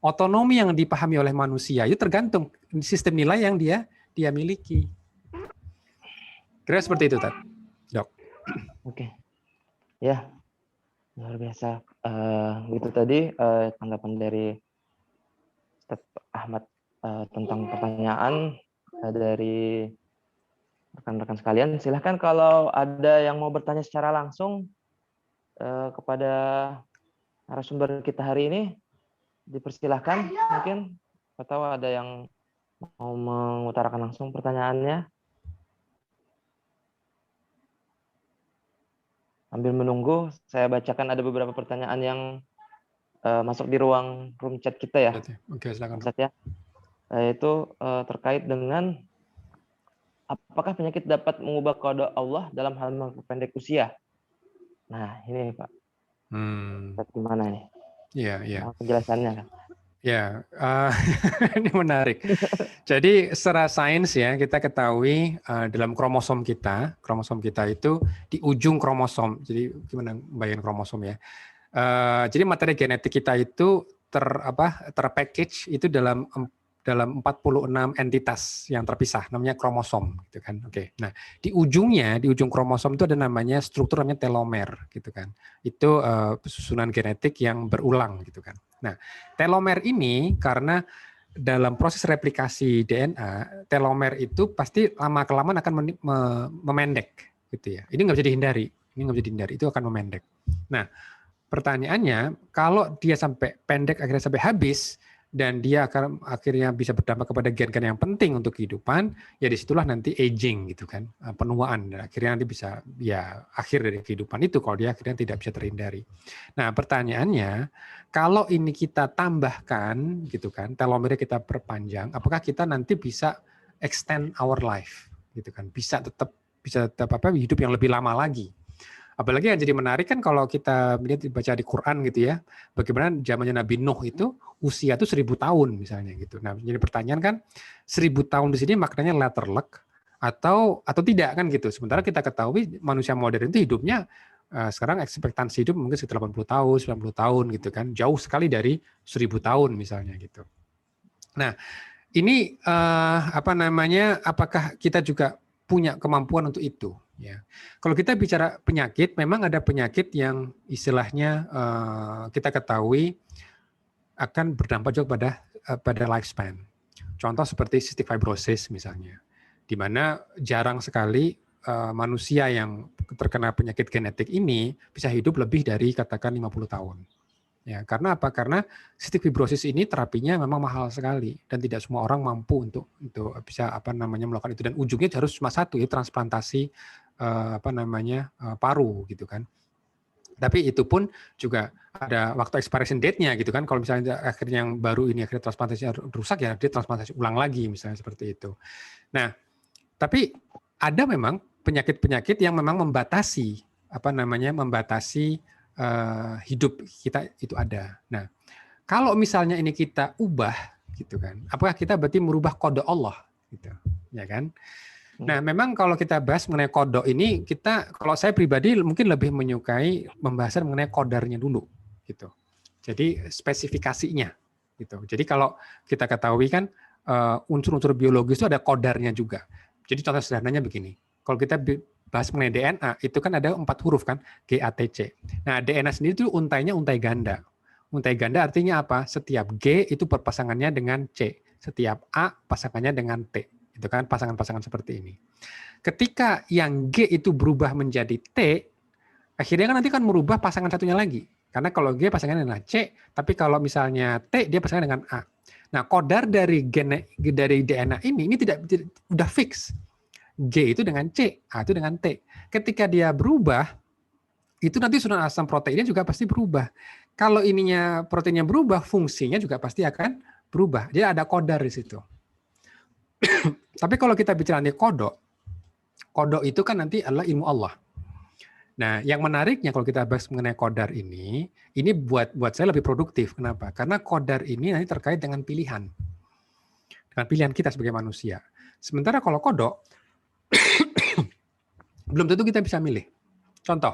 Otonomi yang dipahami oleh manusia itu tergantung sistem nilai yang dia miliki. Kira seperti itu, Tad. Dok. Oke. Ya, luar biasa. Itu tadi tanggapan dari Ustaz Ahmad tentang pertanyaan dari rekan-rekan sekalian. Silahkan kalau ada yang mau bertanya secara langsung kepada narasumber kita hari ini, dipersilahkan mungkin, atau ada yang mau mengutarakan langsung pertanyaannya. Sambil menunggu, saya bacakan ada beberapa pertanyaan yang masuk di room chat kita ya. Oke, silakan. Ustaz ya. Yaitu terkait dengan apakah penyakit dapat mengubah qada Allah dalam hal memperpendek usia? Nah, ini Pak. Gimana nih? Iya. Penjelasannya kan? Ya, ini menarik. Jadi secara sains ya kita ketahui dalam kromosom kita itu di ujung kromosom. Jadi gimana bayangin kromosom ya? Jadi materi genetik kita itu terpackage itu dalam 46 entitas yang terpisah, namanya kromosom, gitu kan. Oke. Nah, di ujung kromosom itu ada namanya struktur namanya telomer, gitu kan. Itu susunan genetik yang berulang, gitu kan. Nah, telomer ini karena dalam proses replikasi DNA, telomer itu pasti lama-kelamaan akan memendek, gitu ya. Ini nggak bisa dihindari. Itu akan memendek. Nah, pertanyaannya, kalau dia sampai pendek akhirnya sampai habis, dan dia akan akhirnya bisa berdampak kepada gen-gen yang penting untuk kehidupan, ya disitulah nanti aging gitu kan, penuaan, dan akhirnya nanti bisa ya akhir dari kehidupan itu kalau dia akhirnya tidak bisa terhindari. Nah pertanyaannya, kalau ini kita tambahkan gitu kan, telomernya kita perpanjang, apakah kita nanti bisa extend our life gitu kan, bisa tetap hidup yang lebih lama lagi? Apalagi yang jadi menarik kan kalau kita baca di Quran gitu ya, bagaimana zamannya Nabi Nuh itu usia itu 1000 tahun misalnya gitu. Nah, jadi pertanyaan kan 1000 tahun di sini maknanya letter luck atau tidak kan gitu. Sementara kita ketahui manusia modern itu hidupnya sekarang ekspektansi hidup mungkin sekitar 80 tahun, 90 tahun gitu kan. Jauh sekali dari 1000 tahun misalnya gitu. Nah, ini apakah kita juga punya kemampuan untuk itu? Ya, kalau kita bicara penyakit, memang ada penyakit yang istilahnya kita ketahui akan berdampak juga pada lifespan. Contoh seperti cystic fibrosis misalnya, di mana jarang sekali manusia yang terkena penyakit genetik ini bisa hidup lebih dari katakan 50 tahun. Ya, karena apa? Karena cystic fibrosis ini terapinya memang mahal sekali dan tidak semua orang mampu untuk bisa melakukan itu, dan ujungnya harus cuma satu, ya transplantasi paru gitu kan. Tapi itu pun juga ada waktu expiration date-nya gitu kan. Kalau misalnya akhirnya yang baru ini akhirnya transplantasinya rusak, ya dia transplantasi ulang lagi misalnya seperti itu. Nah, tapi ada memang penyakit-penyakit yang memang membatasi hidup kita itu ada. Nah, kalau misalnya ini kita ubah gitu kan, apakah kita berarti merubah kode Allah gitu, ya kan? Nah, memang kalau kita bahas mengenai kodok ini, kalau saya pribadi mungkin lebih menyukai pembahasan mengenai kodarnya dulu, gitu. Jadi spesifikasinya, gitu. Jadi kalau kita ketahui kan unsur-unsur biologis itu ada kodarnya juga. Jadi contoh sederhananya begini, kalau kita bahas mengenai DNA, itu kan ada 4 huruf kan, G, A, T, C. Nah, DNA sendiri itu untainya untai ganda. Untai ganda artinya apa? Setiap G itu berpasangannya dengan C, setiap A pasangannya dengan T. Itu kan pasangan-pasangan seperti ini. Ketika yang G itu berubah menjadi T, akhirnya kan nanti kan merubah pasangan satunya lagi. Karena kalau G pasangannya dengan C, tapi kalau misalnya T dia pasangan dengan A. Nah, kodar dari DNA ini tidak udah fix. G itu dengan C, A itu dengan T. Ketika dia berubah, itu nanti susunan asam proteinnya juga pasti berubah. Kalau ininya proteinnya berubah, fungsinya juga pasti akan berubah. Jadi ada kodar di situ. Tapi kalau kita bicara nih kodok itu kan nanti adalah ilmu Allah. Nah, yang menariknya kalau kita bahas mengenai kodar ini buat saya lebih produktif. Kenapa? Karena kodar ini nanti terkait dengan pilihan kita sebagai manusia. Sementara kalau kodok, belum tentu kita bisa milih. Contoh,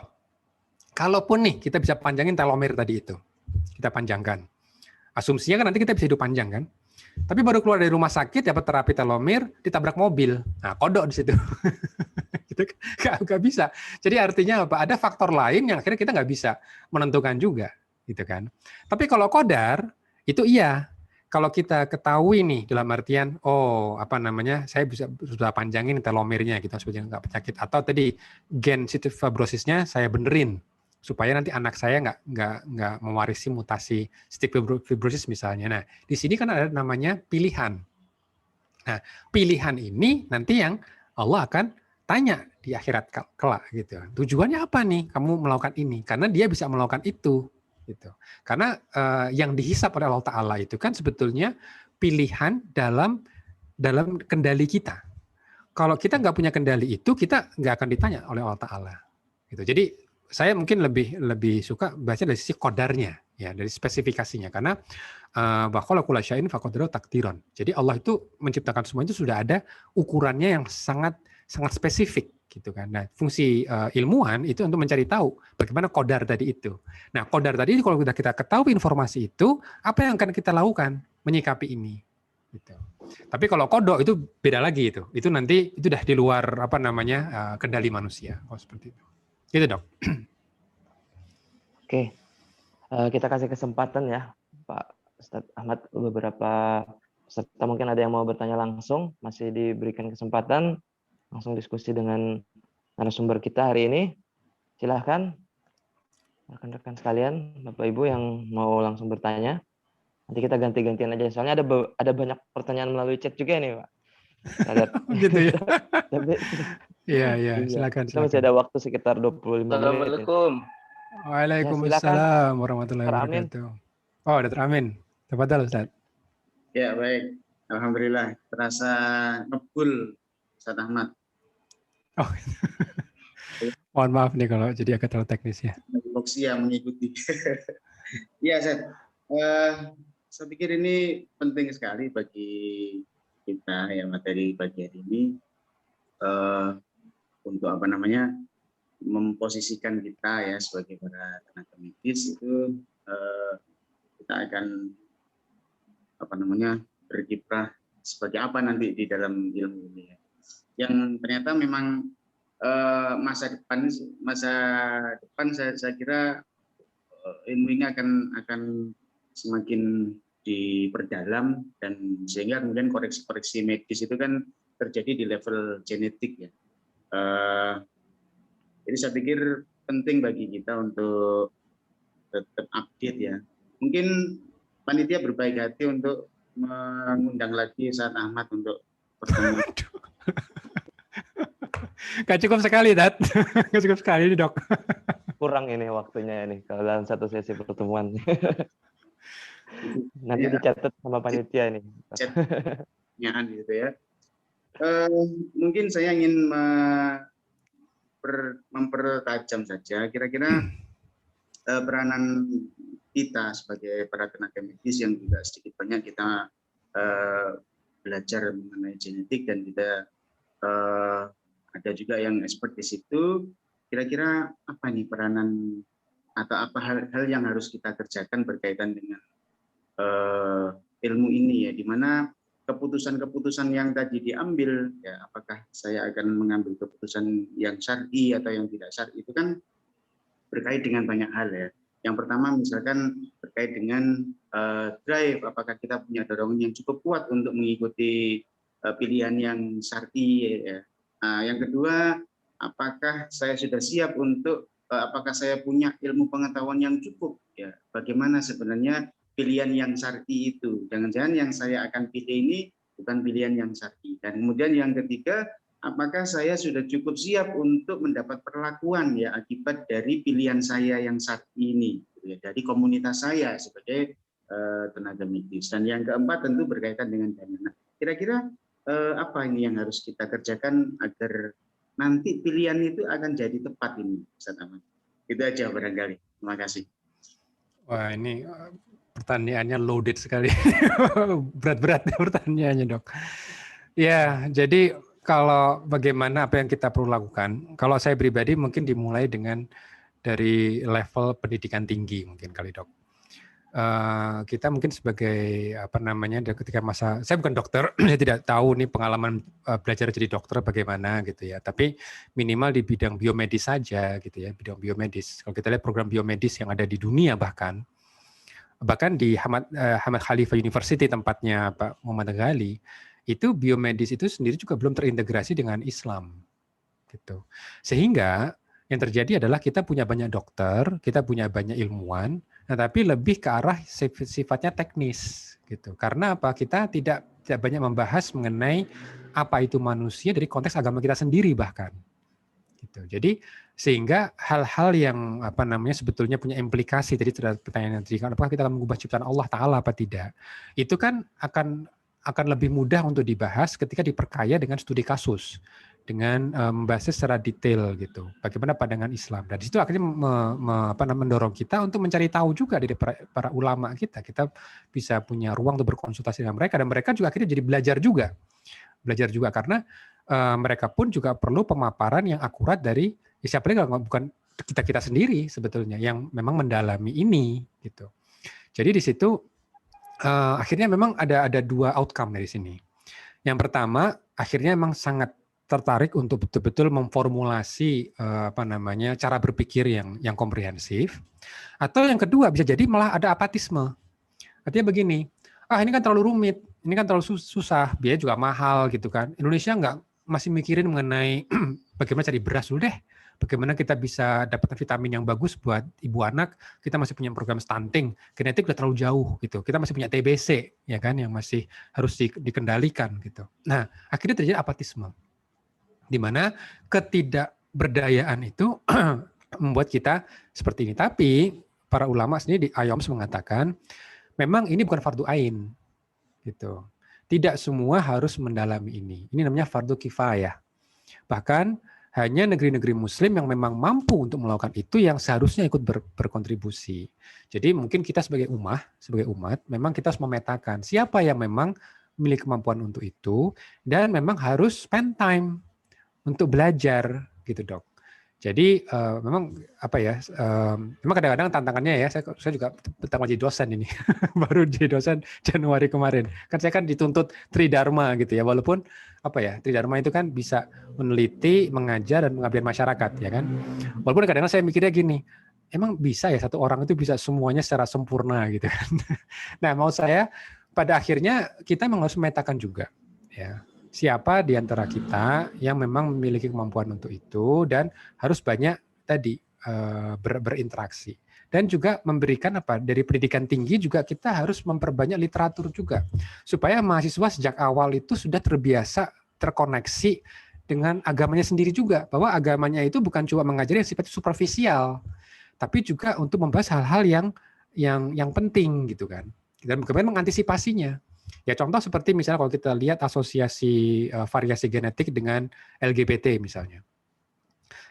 kalaupun nih kita bisa panjangin telomer tadi itu, kita panjangkan. Asumsinya kan nanti kita bisa hidup panjang kan? Tapi baru keluar dari rumah sakit, dapat terapi telomere, ditabrak mobil. Nah, kodok di situ. Gitu, nggak bisa. Jadi artinya apa? Ada faktor lain yang akhirnya kita nggak bisa menentukan juga. Gitu kan. Tapi kalau kodar, itu iya. Kalau kita ketahui nih, dalam artian, saya sudah panjangin telomernya, gitu, supaya nggak penyakit. Atau tadi, gen cystic fibrosisnya saya benerin, supaya nanti anak saya nggak mewarisi mutasi cystic fibrosis misalnya. Nah, di sini kan ada namanya pilihan. Nah, pilihan ini nanti yang Allah akan tanya di akhirat kelak gitu. Tujuannya apa nih kamu melakukan ini? Karena dia bisa melakukan itu gitu. Karena yang dihisap oleh Allah Ta'ala itu kan sebetulnya pilihan dalam kendali kita. Kalau kita nggak punya kendali itu, kita nggak akan ditanya oleh Allah Ta'ala. Gitu. Jadi saya mungkin lebih suka baca dari sisi kodarnya, ya, dari spesifikasinya, karena bahwa kula syai'in faqadarahu taqdiran. Jadi Allah itu menciptakan semua itu sudah ada ukurannya yang sangat spesifik, gitu kan. Nah, fungsi ilmuwan itu untuk mencari tahu bagaimana kodar tadi itu. Nah, kodar tadi kalau kita ketahui informasi itu, apa yang akan kita lakukan menyikapi ini, gitu. Tapi kalau kodok itu beda lagi itu. Itu nanti itu udah di luar kendali manusia. Oh, seperti itu. Gitu, Dok. Oke, kita kasih kesempatan ya, Pak Ustadz Ahmad, beberapa peserta mungkin ada yang mau bertanya langsung, masih diberikan kesempatan langsung diskusi dengan narasumber kita hari ini. Silahkan rekan-rekan sekalian, Bapak Ibu yang mau langsung bertanya. Nanti kita ganti-gantian aja, soalnya ada banyak pertanyaan melalui chat juga nih, Pak. Gitu ya. Tapi, Iya, silakan. Kita masih ada waktu sekitar 25 menit. Assalamualaikum. Waalaikumsalam warahmatullahi wabarakatuh. Oh, Dr. Amin. Tafadhal, Ustaz. Ya, baik. Alhamdulillah. Terasa ngebul, Ustaz Ahmad. Oh. Mohon maaf nih kalau jadi agak terlalu teknis ya. Boksi yang mengikuti. Iya, Ustaz. Saya pikir ini penting sekali bagi kita ya, materi pagi hari ini untuk memposisikan kita ya sebagai para tenaga medis itu kita akan berkiprah sebagai apa nanti di dalam ilmu ini ya. Yang ternyata memang masa depan saya kira ilmu ini akan semakin diperdalam, dan sehingga kemudian koreksi medis itu kan terjadi di level genetik ya. Jadi saya pikir penting bagi kita untuk tetap update ya. Mungkin panitia berbaik hati untuk mengundang lagi Ustaz Ahmad untuk pertemuan. Gak cukup sekali, Dad. Gak cukup sekali, Dok. Kurang ini waktunya ini kalau dalam satu sesi pertemuan. Nanti dicatat sama panitia nih. Pertanyaan gitu ya. Mungkin saya ingin mempertajam saja kira-kira peranan kita sebagai para tenaga medis yang juga sedikit banyak kita belajar mengenai genetik, dan kita ada juga yang expert di situ. Kira-kira apa nih peranan atau apa hal-hal yang harus kita kerjakan berkaitan dengan ilmu ini ya, di mana keputusan-keputusan yang tadi diambil ya, apakah saya akan mengambil keputusan yang syar'i atau yang tidak syar'i, itu kan berkait dengan banyak hal ya. Yang pertama misalkan terkait dengan drive, apakah kita punya dorongan yang cukup kuat untuk mengikuti pilihan yang syar'i ya. Yang kedua, apakah saya sudah siap untuk apakah saya punya ilmu pengetahuan yang cukup ya, bagaimana sebenarnya pilihan yang syar'i itu. Jangan-jangan yang saya akan pilih ini bukan pilihan yang syar'i. Dan kemudian yang ketiga, apakah saya sudah cukup siap untuk mendapat perlakuan ya akibat dari pilihan saya yang syar'i ini, ya, dari komunitas saya sebagai tenaga medis. Dan yang keempat tentu berkaitan dengan dana. Kira-kira apa ini yang harus kita kerjakan agar nanti pilihan itu akan jadi tepat ini, Ustaz Ahmad. Itu aja barangkali. Terima kasih. Wah, ini pertanyaannya loaded sekali. Berat-berat pertanyaannya, Dok. Ya, jadi kalau bagaimana apa yang kita perlu lakukan, kalau saya pribadi mungkin dimulai dengan dari level pendidikan tinggi mungkin kali, Dok. Kita mungkin sebagai apa namanya, ketika masa, saya bukan dokter, saya tidak tahu nih pengalaman belajar jadi dokter bagaimana gitu ya, tapi minimal di bidang biomedis saja gitu ya, bidang biomedis. Kalau kita lihat program biomedis yang ada di dunia bahkan di Hamad Khalifa University tempatnya Pak Muhammad Ghali, itu biomedis itu sendiri juga belum terintegrasi dengan Islam gitu. Sehingga yang terjadi adalah kita punya banyak dokter, kita punya banyak ilmuwan, nah tapi lebih ke arah sifatnya teknis gitu. Karena apa? Kita tidak banyak membahas mengenai apa itu manusia dari konteks agama kita sendiri bahkan. Gitu. Jadi sehingga hal-hal yang apa namanya sebetulnya punya implikasi tadi terhadap pertanyaan yang tadi, apakah kita akan mengubah ciptaan Allah Taala apa tidak? Itu kan akan lebih mudah untuk dibahas ketika diperkaya dengan studi kasus, dengan membahasnya secara detail gitu. Bagaimana pandangan Islam. Dan di situ akhirnya mendorong kita untuk mencari tahu juga dari para ulama kita. Kita bisa punya ruang untuk berkonsultasi dengan mereka, dan mereka juga akhirnya jadi belajar juga karena mereka pun juga perlu pemaparan yang akurat dari siapa lagi kalau bukan kita sendiri sebetulnya yang memang mendalami ini gitu. Jadi di situ akhirnya memang ada dua outcome dari sini. Yang pertama, akhirnya memang sangat tertarik untuk betul-betul memformulasi cara berpikir yang komprehensif. Atau yang kedua bisa jadi malah ada apatisme. Artinya begini, ini kan terlalu rumit, ini kan terlalu susah, biaya juga mahal gitu kan. Indonesia masih mikirin mengenai bagaimana cari beras dulu deh. Bagaimana kita bisa dapatkan vitamin yang bagus buat ibu anak, kita masih punya program stunting, genetik udah terlalu jauh gitu. Kita masih punya TBC ya kan yang masih harus dikendalikan gitu. Nah, akhirnya terjadi apatisme. Di mana ketidakberdayaan itu membuat kita seperti ini. Tapi para ulama sendiri di IOMS mengatakan memang ini bukan fardu ain gitu. Tidak semua harus mendalami ini. Ini namanya fardu kifayah. Bahkan hanya negeri-negeri muslim yang memang mampu untuk melakukan itu yang seharusnya ikut berkontribusi. Jadi mungkin kita sebagai umat, memang kita harus memetakan siapa yang memang memiliki kemampuan untuk itu, dan memang harus spend time untuk belajar gitu, Dok. Jadi memang memang kadang-kadang tantangannya ya, saya juga pertama jadi dosen ini, baru jadi dosen Januari kemarin. Kan saya kan dituntut Tridharma gitu ya, walaupun Tridharma itu kan bisa meneliti, mengajar, dan mengabdi masyarakat ya kan. Walaupun kadang-kadang saya mikirnya gini, emang bisa ya satu orang itu bisa semuanya secara sempurna gitu kan. Nah, mau saya pada akhirnya kita memang harus memetakan juga ya. Siapa di antara kita yang memang memiliki kemampuan untuk itu dan harus banyak tadi berinteraksi. Dan juga memberikan dari pendidikan tinggi juga kita harus memperbanyak literatur juga. Supaya mahasiswa sejak awal itu sudah terbiasa terkoneksi dengan agamanya sendiri juga. Bahwa agamanya itu bukan cuma mengajari yang sifatnya superficial, tapi juga untuk membahas hal-hal yang penting gitu kan. Dan bagaimana mengantisipasinya. Ya contoh seperti misalnya kalau kita lihat asosiasi variasi genetik dengan LGBT misalnya.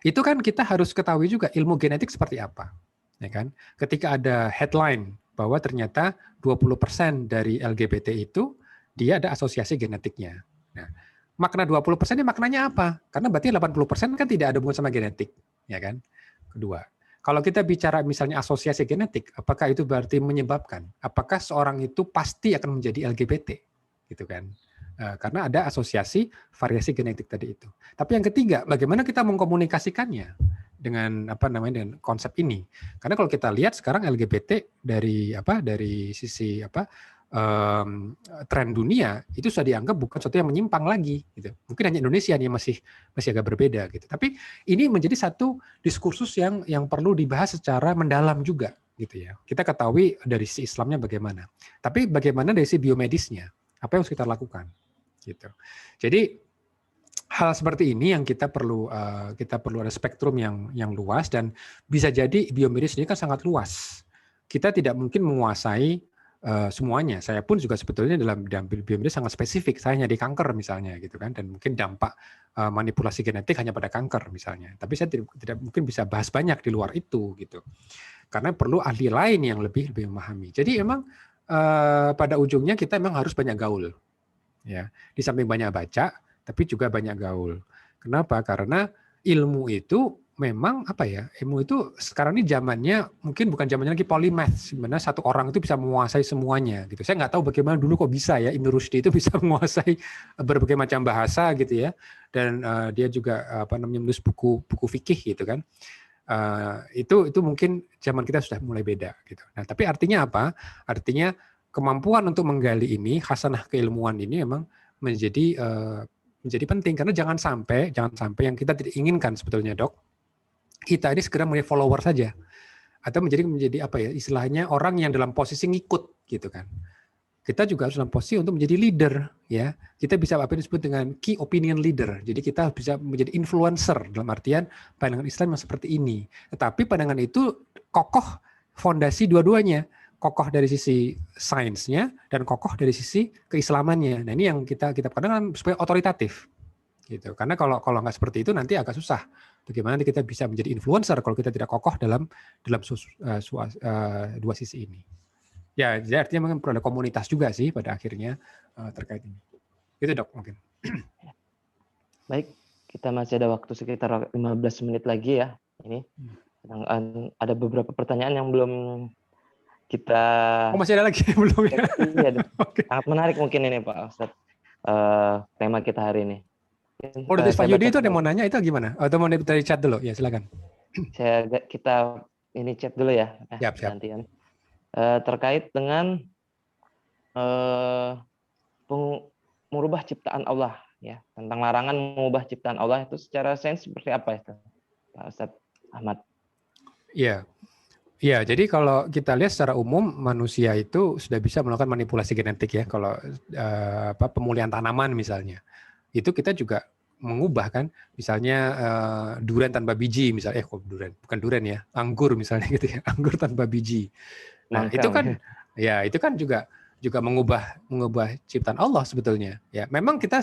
Itu kan kita harus ketahui juga ilmu genetik seperti apa. Ya kan? Ketika ada headline bahwa ternyata 20% dari LGBT itu dia ada asosiasi genetiknya. Nah, makna 20% ini maknanya apa? Karena berarti 80% kan tidak ada hubungan sama genetik, ya kan? Kedua, kalau kita bicara misalnya asosiasi genetik, apakah itu berarti menyebabkan? Apakah seorang itu pasti akan menjadi LGBT, gitu kan? Karena ada asosiasi variasi genetik tadi itu. Tapi yang ketiga, bagaimana kita mengkomunikasikannya dengan dengan konsep ini? Karena kalau kita lihat sekarang LGBT dari sisi tren dunia itu sudah dianggap bukan sesuatu yang menyimpang lagi, gitu. Mungkin hanya Indonesia nih masih agak berbeda, gitu. Tapi ini menjadi satu diskursus yang perlu dibahas secara mendalam juga, gitu ya. Kita ketahui dari sisi Islamnya bagaimana, tapi bagaimana dari sisi biomedisnya, apa yang harus kita lakukan, gitu. Jadi hal seperti ini yang kita perlu ada spektrum yang luas, dan bisa jadi biomedis ini kan sangat luas. Kita tidak mungkin menguasai semuanya. Saya pun juga sebetulnya dalam biomedis sangat spesifik. Saya hanya di kanker misalnya, gitu kan, dan mungkin dampak manipulasi genetik hanya pada kanker misalnya. Tapi saya tidak mungkin bisa bahas banyak di luar itu, gitu. Karena perlu ahli lain yang lebih memahami. Jadi memang pada ujungnya kita memang harus banyak gaul, ya. Di samping banyak baca, tapi juga banyak gaul. Kenapa? Karena ilmu itu memang ilmu itu sekarang ini zamannya mungkin bukan zamannya lagi polymath, sebenarnya satu orang itu bisa menguasai semuanya, gitu. Saya nggak tahu bagaimana dulu kok bisa ya Ibnu Rushdi itu bisa menguasai berbagai macam bahasa, gitu ya, dan dia juga menulis buku fikih, gitu kan. Itu mungkin zaman kita sudah mulai beda, gitu. Nah, tapi artinya apa? Artinya kemampuan untuk menggali ini, khasanah keilmuan ini memang menjadi penting, karena jangan sampai yang kita tidak inginkan sebetulnya, Dok, kita ini segera menjadi follower saja, atau menjadi istilahnya orang yang dalam posisi ngikut, gitu kan. Kita juga harus dalam posisi untuk menjadi leader, ya. Kita bisa apa yang disebut dengan key opinion leader. Jadi kita bisa menjadi influencer dalam artian pandangan Islam yang seperti ini. Tetapi pandangan itu kokoh fondasi dua-duanya, kokoh dari sisi sainsnya dan kokoh dari sisi keislamannya. Nah, ini yang kita pandang supaya otoritatif, gitu. Karena kalau nggak seperti itu nanti agak susah. Bagaimana kita bisa menjadi influencer kalau kita tidak kokoh dalam dua sisi ini. Ya, jadi artinya mungkin perlu ada komunitas juga sih pada akhirnya terkait ini. Itu, Dok, mungkin. Baik, kita masih ada waktu sekitar 15 menit lagi ya. Ini ada beberapa pertanyaan yang belum kita. Oh, masih ada lagi belum ya? Iya, Okay. Sangat menarik mungkin ini Pak Ustadz, tema kita hari ini. Oh, dari Pak Yudi itu ada yang mau nanya itu gimana? Atau mau dari chat dulu? Ya, silakan. Kita ini chat dulu ya. Siap. Gantian. Terkait dengan mengubah ciptaan Allah, ya, tentang larangan mengubah ciptaan Allah itu secara sains seperti apa itu, Pak Ustadz Ahmad? Iya. Ya, jadi kalau kita lihat secara umum manusia itu sudah bisa melakukan manipulasi genetik, ya. Kalau pemulihan tanaman misalnya, itu kita juga mengubah kan, misalnya durian tanpa biji misalnya, bukan durian ya, anggur misalnya gitu ya, anggur tanpa biji. Nah, itu kan juga mengubah ciptaan Allah sebetulnya. Ya, memang kita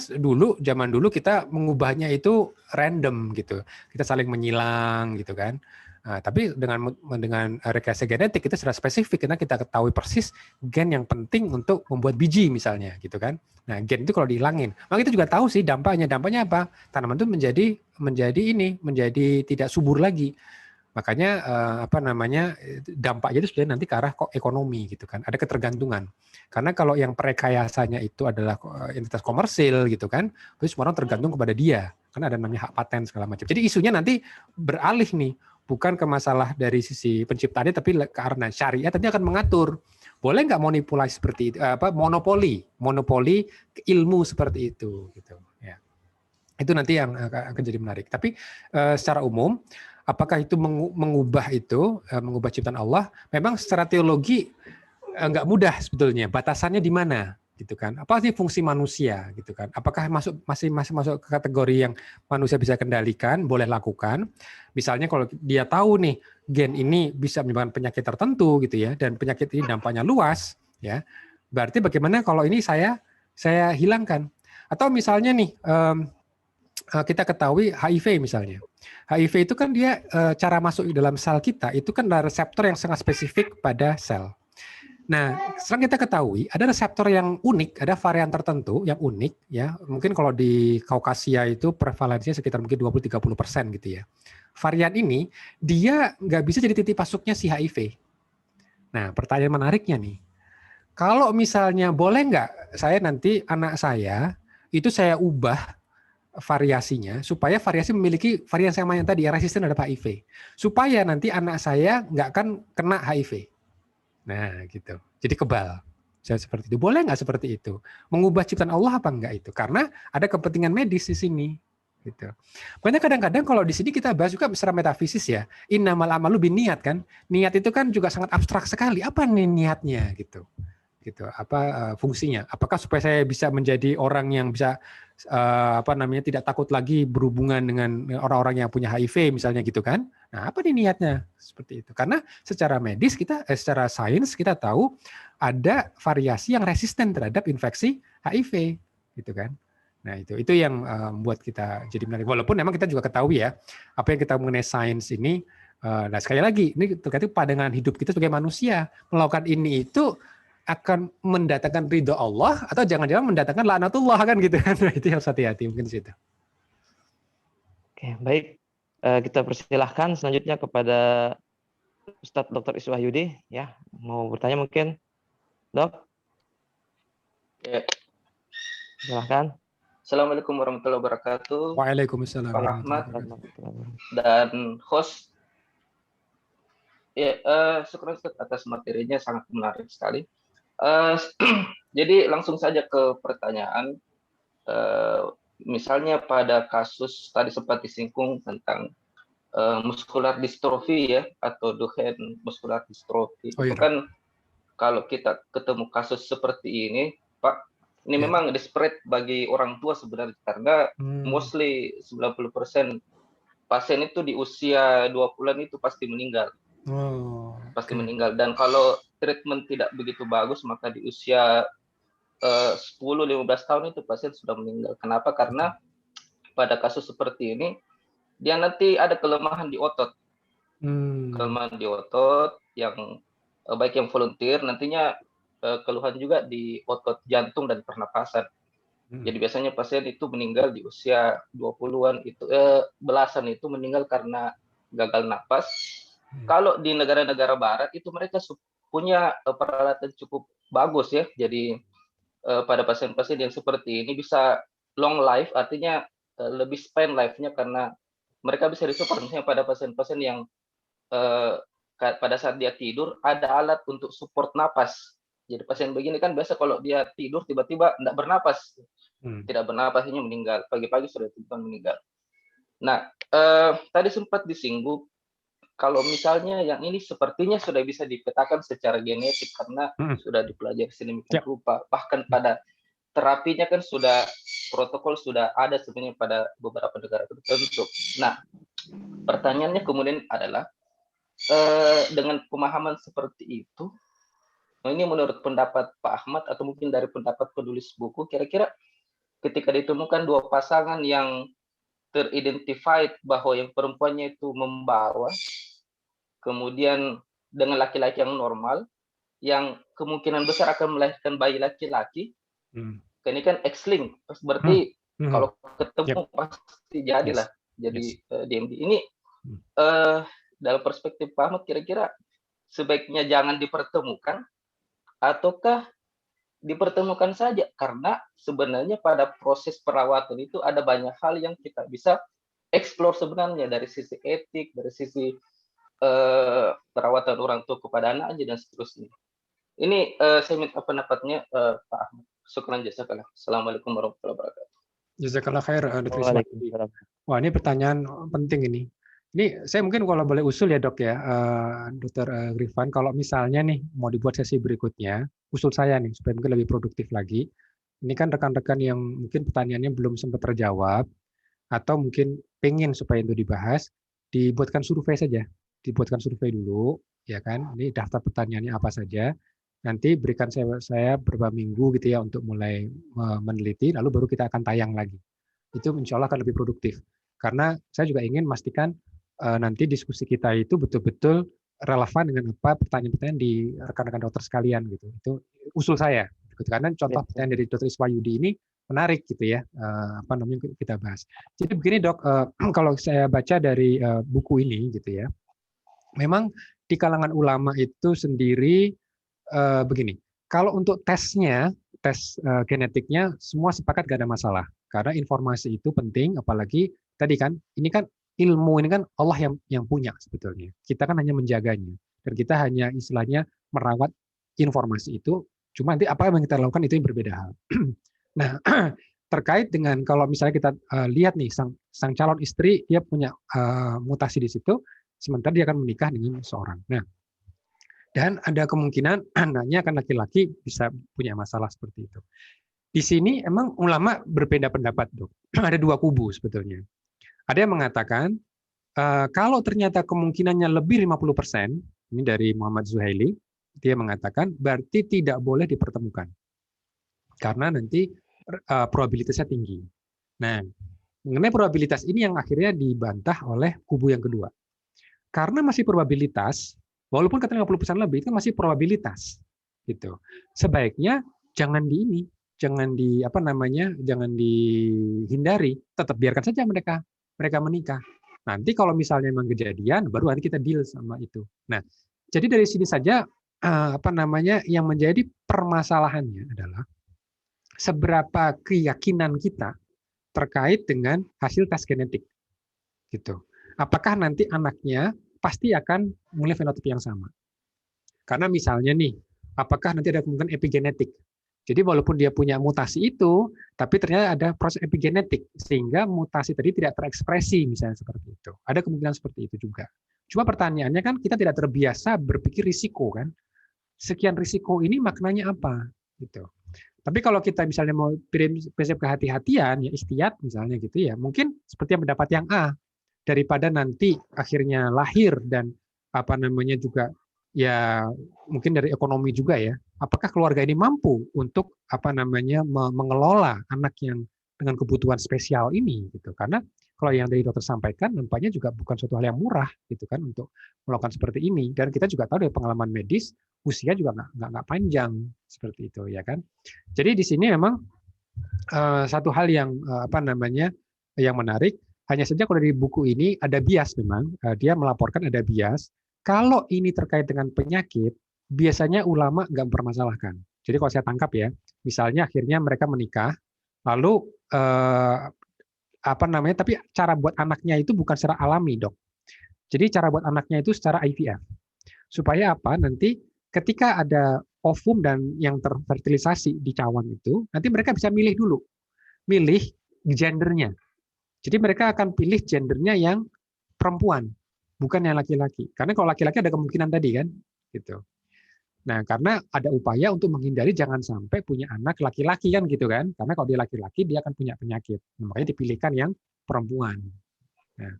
zaman dulu kita mengubahnya itu random gitu. Kita saling menyilang gitu kan. Nah, tapi dengan rekayasa genetik kita sudah spesifik karena kita ketahui persis gen yang penting untuk membuat biji misalnya gitu kan. Nah, gen itu kalau dihilangin, maka kita juga tahu sih dampaknya. Dampaknya apa? Tanaman itu menjadi tidak subur lagi. Makanya dampaknya itu sebenarnya nanti ke arah ekonomi gitu kan. Ada ketergantungan. Karena kalau yang perekayasanya itu adalah entitas komersil gitu kan, terus semua orang tergantung kepada dia. Karena ada namanya hak paten segala macam. Jadi isunya nanti beralih nih, bukan ke masalah dari sisi penciptaannya, tapi karena syariat nanti akan mengatur. Boleh nggak manipulasi seperti itu, monopoli ilmu seperti itu gitu ya. Itu nanti yang akan jadi menarik. Tapi secara umum, apakah itu mengubah ciptaan Allah? Memang secara teologi nggak mudah sebetulnya. Batasannya di mana, gitu kan? Apa sih fungsi manusia, gitu kan? Apakah masih masuk ke kategori yang manusia bisa kendalikan, boleh lakukan? Misalnya kalau dia tahu nih gen ini bisa menyebabkan penyakit tertentu, gitu ya, dan penyakit ini dampaknya luas, ya. Berarti bagaimana kalau ini saya hilangkan? Atau misalnya nih kita ketahui HIV misalnya. HIV itu kan dia cara masuk di dalam sel kita itu kan adalah reseptor yang sangat spesifik pada sel. Nah, sekarang kita ketahui ada reseptor yang unik, ada varian tertentu yang unik ya. Mungkin kalau di Kaukasia itu prevalensinya sekitar mungkin 20-30% gitu ya. Varian ini dia nggak bisa jadi titik masuknya si HIV. Nah, pertanyaan menariknya nih, kalau misalnya boleh nggak saya nanti anak saya itu saya ubah variasinya supaya variasi memiliki varian sama yang tadi yang resisten terhadap HIV, supaya nanti anak saya nggak akan kena HIV. Nah, gitu. Jadi kebal. Saya seperti itu. Boleh nggak seperti itu? Mengubah ciptaan Allah apa enggak itu? Karena ada kepentingan medis di sini. Gitu. Makanya kadang-kadang kalau di sini kita bahas juga secara metafisis ya. Innamal amalu binniat kan. Niat itu kan juga sangat abstrak sekali. Apa nih niatnya gitu? Gitu. Apa fungsinya? Apakah supaya saya bisa menjadi orang yang bisa tidak takut lagi berhubungan dengan orang-orang yang punya HIV misalnya gitu kan? Nah, apa nih niatnya seperti itu? Karena secara medis kita, secara sains kita tahu ada variasi yang resisten terhadap infeksi HIV, gitu kan? Nah, itu yang membuat kita jadi menarik. Walaupun memang kita juga ketahui ya, apa yang kita mengenai sains ini. Nah, sekali lagi ini terkait pandangan hidup kita sebagai manusia melakukan ini itu akan mendatangkan ridho Allah atau jangan-jangan mendatangkan laknatullah kan gitu kan. Nah, itu harus hati-hati mungkin di situ. Oke, baik. Kita persilahkan selanjutnya kepada Ustadz Dr. Iswahyudi ya, mau bertanya mungkin, Dok? Ya. Silahkan. Assalamualaikum warahmatullahi wabarakatuh. Waalaikumsalam Pak Ahmad dan host. Ya, syukur atas materinya sangat menarik sekali. Jadi langsung saja ke pertanyaan. Misalnya pada kasus tadi sempat disinggung tentang muscular dystrophy ya, atau Duchenne muscular dystrophy. Itu kan kalau kita ketemu kasus seperti ini, Pak, ini memang desperate bagi orang tua sebenarnya, karena mostly 90% pasien itu di usia 2 bulan itu pasti meninggal. Pasti meninggal. Dan kalau treatment tidak begitu bagus, maka di usia 10-15 tahun itu pasien sudah meninggal. Kenapa? Karena pada kasus seperti ini, dia nanti ada kelemahan di otot. Kelemahan di otot yang baik yang volunteer, nantinya keluhan juga di otot jantung dan pernapasan. Jadi biasanya pasien itu meninggal di usia 20-an itu belasan itu meninggal karena gagal napas. Kalau di negara-negara barat itu mereka punya peralatan cukup bagus ya. Jadi pada pasien-pasien yang seperti ini bisa long life, artinya lebih span life-nya karena mereka bisa disupport. Misalnya pada pasien-pasien yang pada saat dia tidur ada alat untuk support napas. Jadi pasien begini kan biasa kalau dia tidur tiba-tiba tidak bernapas, tidak bernapasnya meninggal. Pagi-pagi sudah tiba meninggal. Nah, tadi sempat disinggung kalau misalnya yang ini sepertinya sudah bisa dipetakan secara genetik karena sudah dipelajari sedemikian rupa. Bahkan pada terapinya kan sudah protokol sudah ada sebenarnya pada beberapa negara tertentu. Nah, pertanyaannya kemudian adalah dengan pemahaman seperti itu, ini menurut pendapat Pak Ahmad atau mungkin dari pendapat penulis buku, kira-kira ketika ditemukan dua pasangan yang teridentified bahwa yang perempuannya itu membawa, kemudian dengan laki-laki yang normal, yang kemungkinan besar akan melahirkan bayi laki-laki, ini kan X-link, berarti kalau ketemu pasti jadilah jadi DMD. Ini dalam perspektif Pak Ahmad, kira-kira sebaiknya jangan dipertemukan ataukah dipertemukan saja, karena sebenarnya pada proses perawatan itu ada banyak hal yang kita bisa explore sebenarnya dari sisi etik, dari sisi perawatan orang tua kepada anaknya dan seterusnya. Ini saya minta pendapatnya Pak Ahmad. Syukran jazakallah. Assalamualaikum warahmatullahi wabarakatuh. Jazakallah khair. Wah, ini pertanyaan penting ini. Ini saya mungkin kalau boleh usul ya Dok ya, Dr. Grifan, kalau misalnya nih mau dibuat sesi berikutnya, usul saya nih supaya mungkin lebih produktif lagi. Ini kan rekan-rekan yang mungkin pertanyaannya belum sempat terjawab atau mungkin pengen supaya itu dibahas, dibuatkan survei saja. Dibuatkan survei dulu, ya kan? Ini daftar pertanyaannya apa saja. Nanti berikan saya beberapa minggu gitu ya untuk mulai meneliti, lalu baru kita akan tayang lagi. Itu insya Allah akan lebih produktif. Karena saya juga ingin memastikan nanti diskusi kita itu betul-betul relevan dengan apa pertanyaan-pertanyaan di rekan-rekan dokter sekalian gitu. Itu usul saya. Karena contoh pertanyaan dari Dr. Iswayudi ini menarik gitu ya, apa namanya kita bahas. Jadi begini dok, kalau saya baca dari buku ini gitu ya, memang di kalangan ulama itu sendiri begini, kalau untuk tesnya, tes genetiknya semua sepakat gak ada masalah, karena informasi itu penting, apalagi tadi kan ini kan ilmu ini kan Allah yang punya sebetulnya, kita kan hanya menjaganya dan kita hanya istilahnya merawat informasi itu. Cuma nanti apa yang kita lakukan itu yang berbeda hal. Nah, terkait dengan kalau misalnya kita lihat nih sang calon istri dia punya mutasi di situ, sementara dia akan menikah dengan seorang. Nah, dan ada kemungkinan anaknya akan laki-laki bisa punya masalah seperti itu. Di sini emang ulama berbeda pendapat, Dok. Ada dua kubu sebetulnya. Ada yang mengatakan kalau ternyata kemungkinannya lebih 50%, ini dari Muhammad Zuhaili, dia mengatakan berarti tidak boleh dipertemukan. Karena nanti probabilitasnya tinggi. Nah, mengenai probabilitas ini yang akhirnya dibantah oleh kubu yang kedua. Karena masih probabilitas, walaupun kata 50% lebih, itu masih probabilitas. Gitu. Sebaiknya jangan jangan dihindari, tetap biarkan saja mereka menikah. Nanti kalau misalnya memang kejadian, baru nanti kita deal sama itu. Nah, jadi dari sini saja yang menjadi permasalahannya adalah seberapa keyakinan kita terkait dengan hasil tes genetik. Gitu. Apakah nanti anaknya pasti akan memiliki fenotip yang sama? Karena misalnya nih, apakah nanti ada kemungkinan epigenetik? Jadi walaupun dia punya mutasi itu, tapi ternyata ada proses epigenetik sehingga mutasi tadi tidak terekspresi misalnya seperti itu. Ada kemungkinan seperti itu juga. Cuma pertanyaannya kan kita tidak terbiasa berpikir risiko kan. Sekian risiko ini maknanya apa? Gitu. Tapi kalau kita misalnya mau prinsip kehati-hatian, ya istiyat misalnya gitu ya, mungkin seperti yang pendapat yang A, daripada nanti akhirnya lahir dan juga ya mungkin dari ekonomi juga ya, apakah keluarga ini mampu untuk mengelola anak yang dengan kebutuhan spesial ini gitu. Karena kalau yang dari dokter sampaikan nampaknya juga bukan suatu hal yang murah gitu kan untuk melakukan seperti ini, dan kita juga tahu dari pengalaman medis usia juga nggak panjang seperti itu ya kan. Jadi di sini memang satu hal yang yang menarik. Hanya saja kalau di buku ini ada bias memang, dia melaporkan ada bias. Kalau ini terkait dengan penyakit, biasanya ulama nggak mempermasalahkan. Jadi kalau saya tangkap ya, misalnya akhirnya mereka menikah, lalu tapi cara buat anaknya itu bukan secara alami, dok. Jadi cara buat anaknya itu secara IVF. Supaya apa? Nanti ketika ada ovum dan yang terfertilisasi di cawan itu, nanti mereka bisa milih dulu. Milih gendernya. Jadi mereka akan pilih gendernya yang perempuan, bukan yang laki-laki. Karena kalau laki-laki ada kemungkinan tadi kan, gitu. Nah, karena ada upaya untuk menghindari jangan sampai punya anak laki-laki kan gitu kan. Karena kalau dia laki-laki dia akan punya penyakit. Makanya dipilihkan yang perempuan. Nah,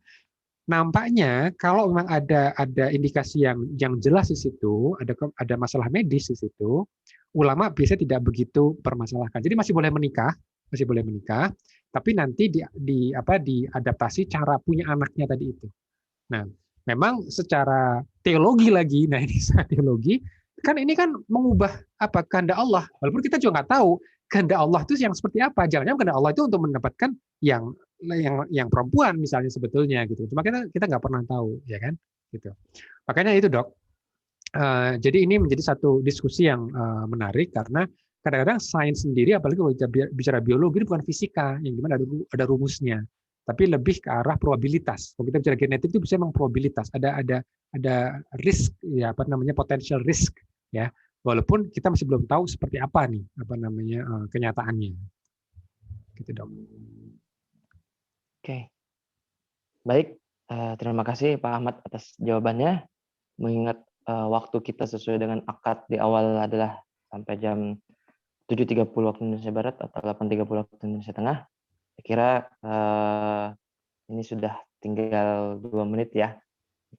nampaknya kalau memang ada indikasi yang jelas di situ, ada masalah medis di situ, ulama biasanya tidak begitu permasalahkan. Jadi masih boleh menikah, tapi nanti diadaptasi cara punya anaknya tadi itu. Nah, memang secara teologi lagi, nah ini secara teologi, kan ini kan mengubah kehendak Allah. Walaupun kita juga nggak tahu kehendak Allah itu yang seperti apa. Jangan-jangan kehendak Allah itu untuk mendapatkan yang perempuan misalnya sebetulnya gitu. Cuma kita nggak pernah tahu, ya kan? Gitu. Makanya itu dok. Jadi ini menjadi satu diskusi yang menarik karena kadang-kadang sains sendiri, apalagi kalau bicara biologi, ini bukan fisika yang dimana ada rumusnya, tapi lebih ke arah probabilitas. Kalau kita bicara genetik itu bisa memang probabilitas, ada risk ya, potential risk ya. Walaupun kita masih belum tahu seperti apa nih kenyataannya. Gitu dok. Oke. Baik, terima kasih Pak Ahmad atas jawabannya. Mengingat waktu kita sesuai dengan akad di awal adalah sampai jam 7.30 waktu Indonesia Barat atau 8.30 waktu Indonesia Tengah. Saya kira ini sudah tinggal 2 menit ya.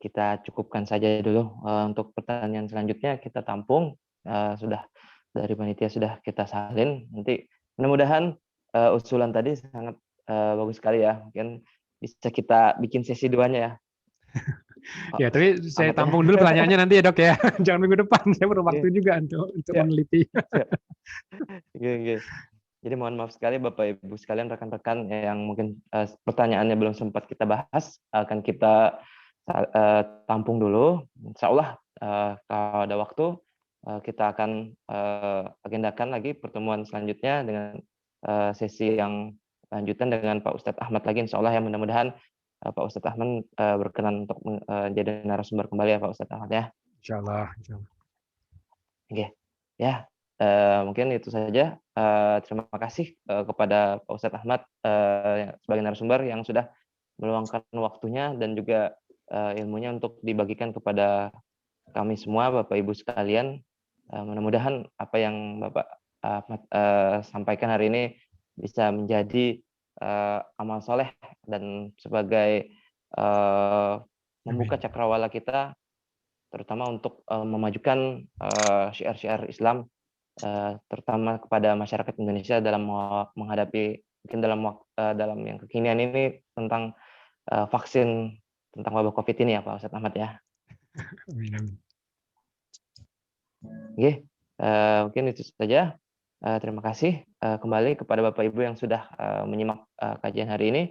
Kita cukupkan saja dulu. Untuk pertanyaan selanjutnya kita tampung. Sudah dari panitia sudah kita salin. Nanti mudah-mudahan usulan tadi sangat bagus sekali ya. Mungkin bisa kita bikin sesi 2-nya ya. Ya, tapi saya Ahmad ya. tampung dulu pertanyaannya nanti ya dok ya. Jangan minggu depan. Saya perlu waktu juga untuk Ya. meneliti. Oke. Jadi mohon maaf sekali Bapak Ibu sekalian, rekan-rekan yang mungkin pertanyaannya belum sempat kita bahas, akan kita tampung dulu. Insya Allah kalau ada waktu kita akan agendakan lagi pertemuan selanjutnya dengan sesi yang lanjutan dengan Pak Ustadz Ahmad lagi. Insya Allah ya, mudah-mudahan Pak Ustadz Ahmad berkenan untuk menjadi narasumber kembali ya Pak Ustadz Ahmad ya. Insya Allah. Oke, ya mungkin itu saja. Terima kasih kepada Pak Ustadz Ahmad sebagai narasumber yang sudah meluangkan waktunya dan juga ilmunya untuk dibagikan kepada kami semua, Bapak Ibu sekalian. Mudah-mudahan apa yang Bapak Ahmad sampaikan hari ini bisa menjadi amal soleh dan sebagai membuka cakrawala kita, terutama untuk memajukan syiar-syiar Islam, terutama kepada masyarakat Indonesia dalam menghadapi mungkin dalam yang kekinian ini tentang vaksin tentang wabah COVID ini ya Pak Ustadz Ahmad ya. Amin. Oke, mungkin itu saja. Terima kasih kembali kepada Bapak Ibu yang sudah menyimak kajian hari ini.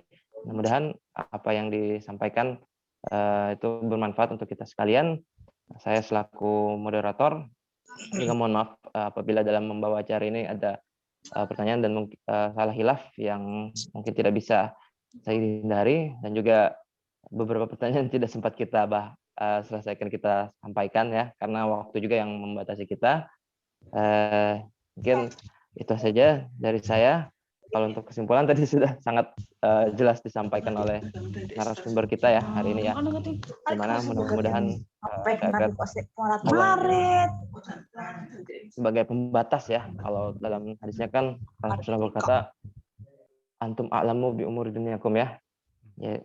Mudah-mudahan apa yang disampaikan itu bermanfaat untuk kita sekalian. Saya selaku moderator juga mohon maaf apabila dalam membawa acara ini ada pertanyaan dan salah hilaf yang mungkin tidak bisa saya hindari, dan juga beberapa pertanyaan tidak sempat kita selesaikan kita sampaikan ya, karena waktu juga yang membatasi kita. Mungkin itu saja dari saya. Kalau untuk kesimpulan tadi sudah sangat jelas disampaikan oleh narasumber kita ya hari ini ya. Dimana mudah-mudahan sebagai pembatas ya. Kalau dalam hadisnya kan Rasulullah berkata, antum a'lamu bi umuri dunyakum ya. Ya,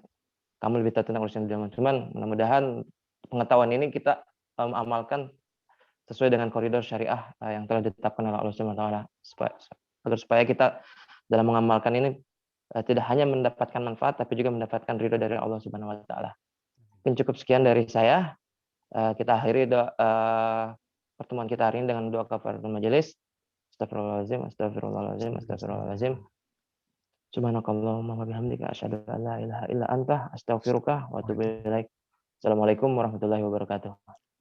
kamu lebih tahu tentang urusan dunia. Cuman mudah-mudahan pengetahuan ini kita amalkan sesuai dengan koridor syariah yang telah ditetapkan oleh Allah Subhanahu wa taala, supaya kita dalam mengamalkan ini tidak hanya mendapatkan manfaat tapi juga mendapatkan ridho dari Allah Subhanahu wa taala. Mungkin cukup sekian dari saya. Kita akhiri pertemuan kita hari ini dengan doa kafaratul majelis. Astagfirullahalazim, astagfirullahalazim, astagfirullahalazim. Subhanakallahumma wa bihamdika asyhadu an la ilaha illa anta astaghfiruka wa atubu ilaik. Assalamualaikum warahmatullahi wabarakatuh.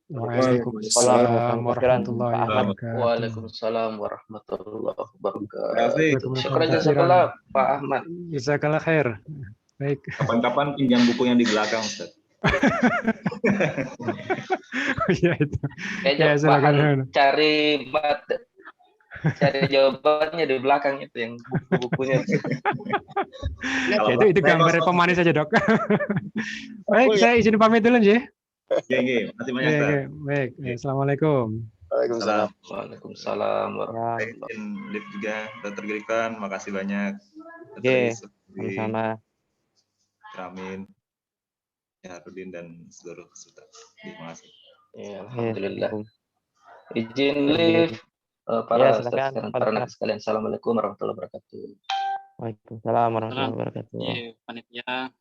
Waalaikumsalam warahmatullahi wabarakatuh. Waalaikumsalam warahmatullahi wabarakatuh. Syukur jazakallah Pak Ahmad. Jazakallah khair. Baik. Kapan-kapan pinjam buku yang di belakang, Ustaz. Ya itu. Ya, silakan. Cari jawabannya di belakang itu yang buku-bukunya. Ya, itu gambar pemanis saja dok. Baik, saya izin pamit dulu sih. Oke, masih banyak. Baik. Assalamualaikum. Waalaikumsalam. Waalaikumsalam warahmatullahi wabarakatuh. Liv juga, Dr. Grifan, makasih banyak. Oke, sama-sama. Ramin, Harudin dan seluruh peserta. Terima kasih. Ya, alhamdulillah. Izin Liv. Para narasumber sekalian, assalamualaikum warahmatullahi wabarakatuh. Waalaikumsalam warahmatullahi wabarakatuh. Panitia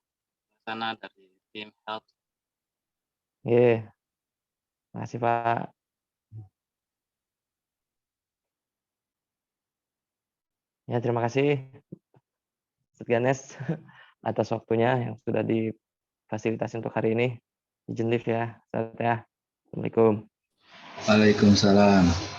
sana dari tim health. Makasih Pak. Ya, terima kasih Ustaz Ganes atas waktunya yang sudah difasilitasi untuk hari ini. Izin live ya, Ustaz ya. Assalamualaikum. Waalaikumsalam.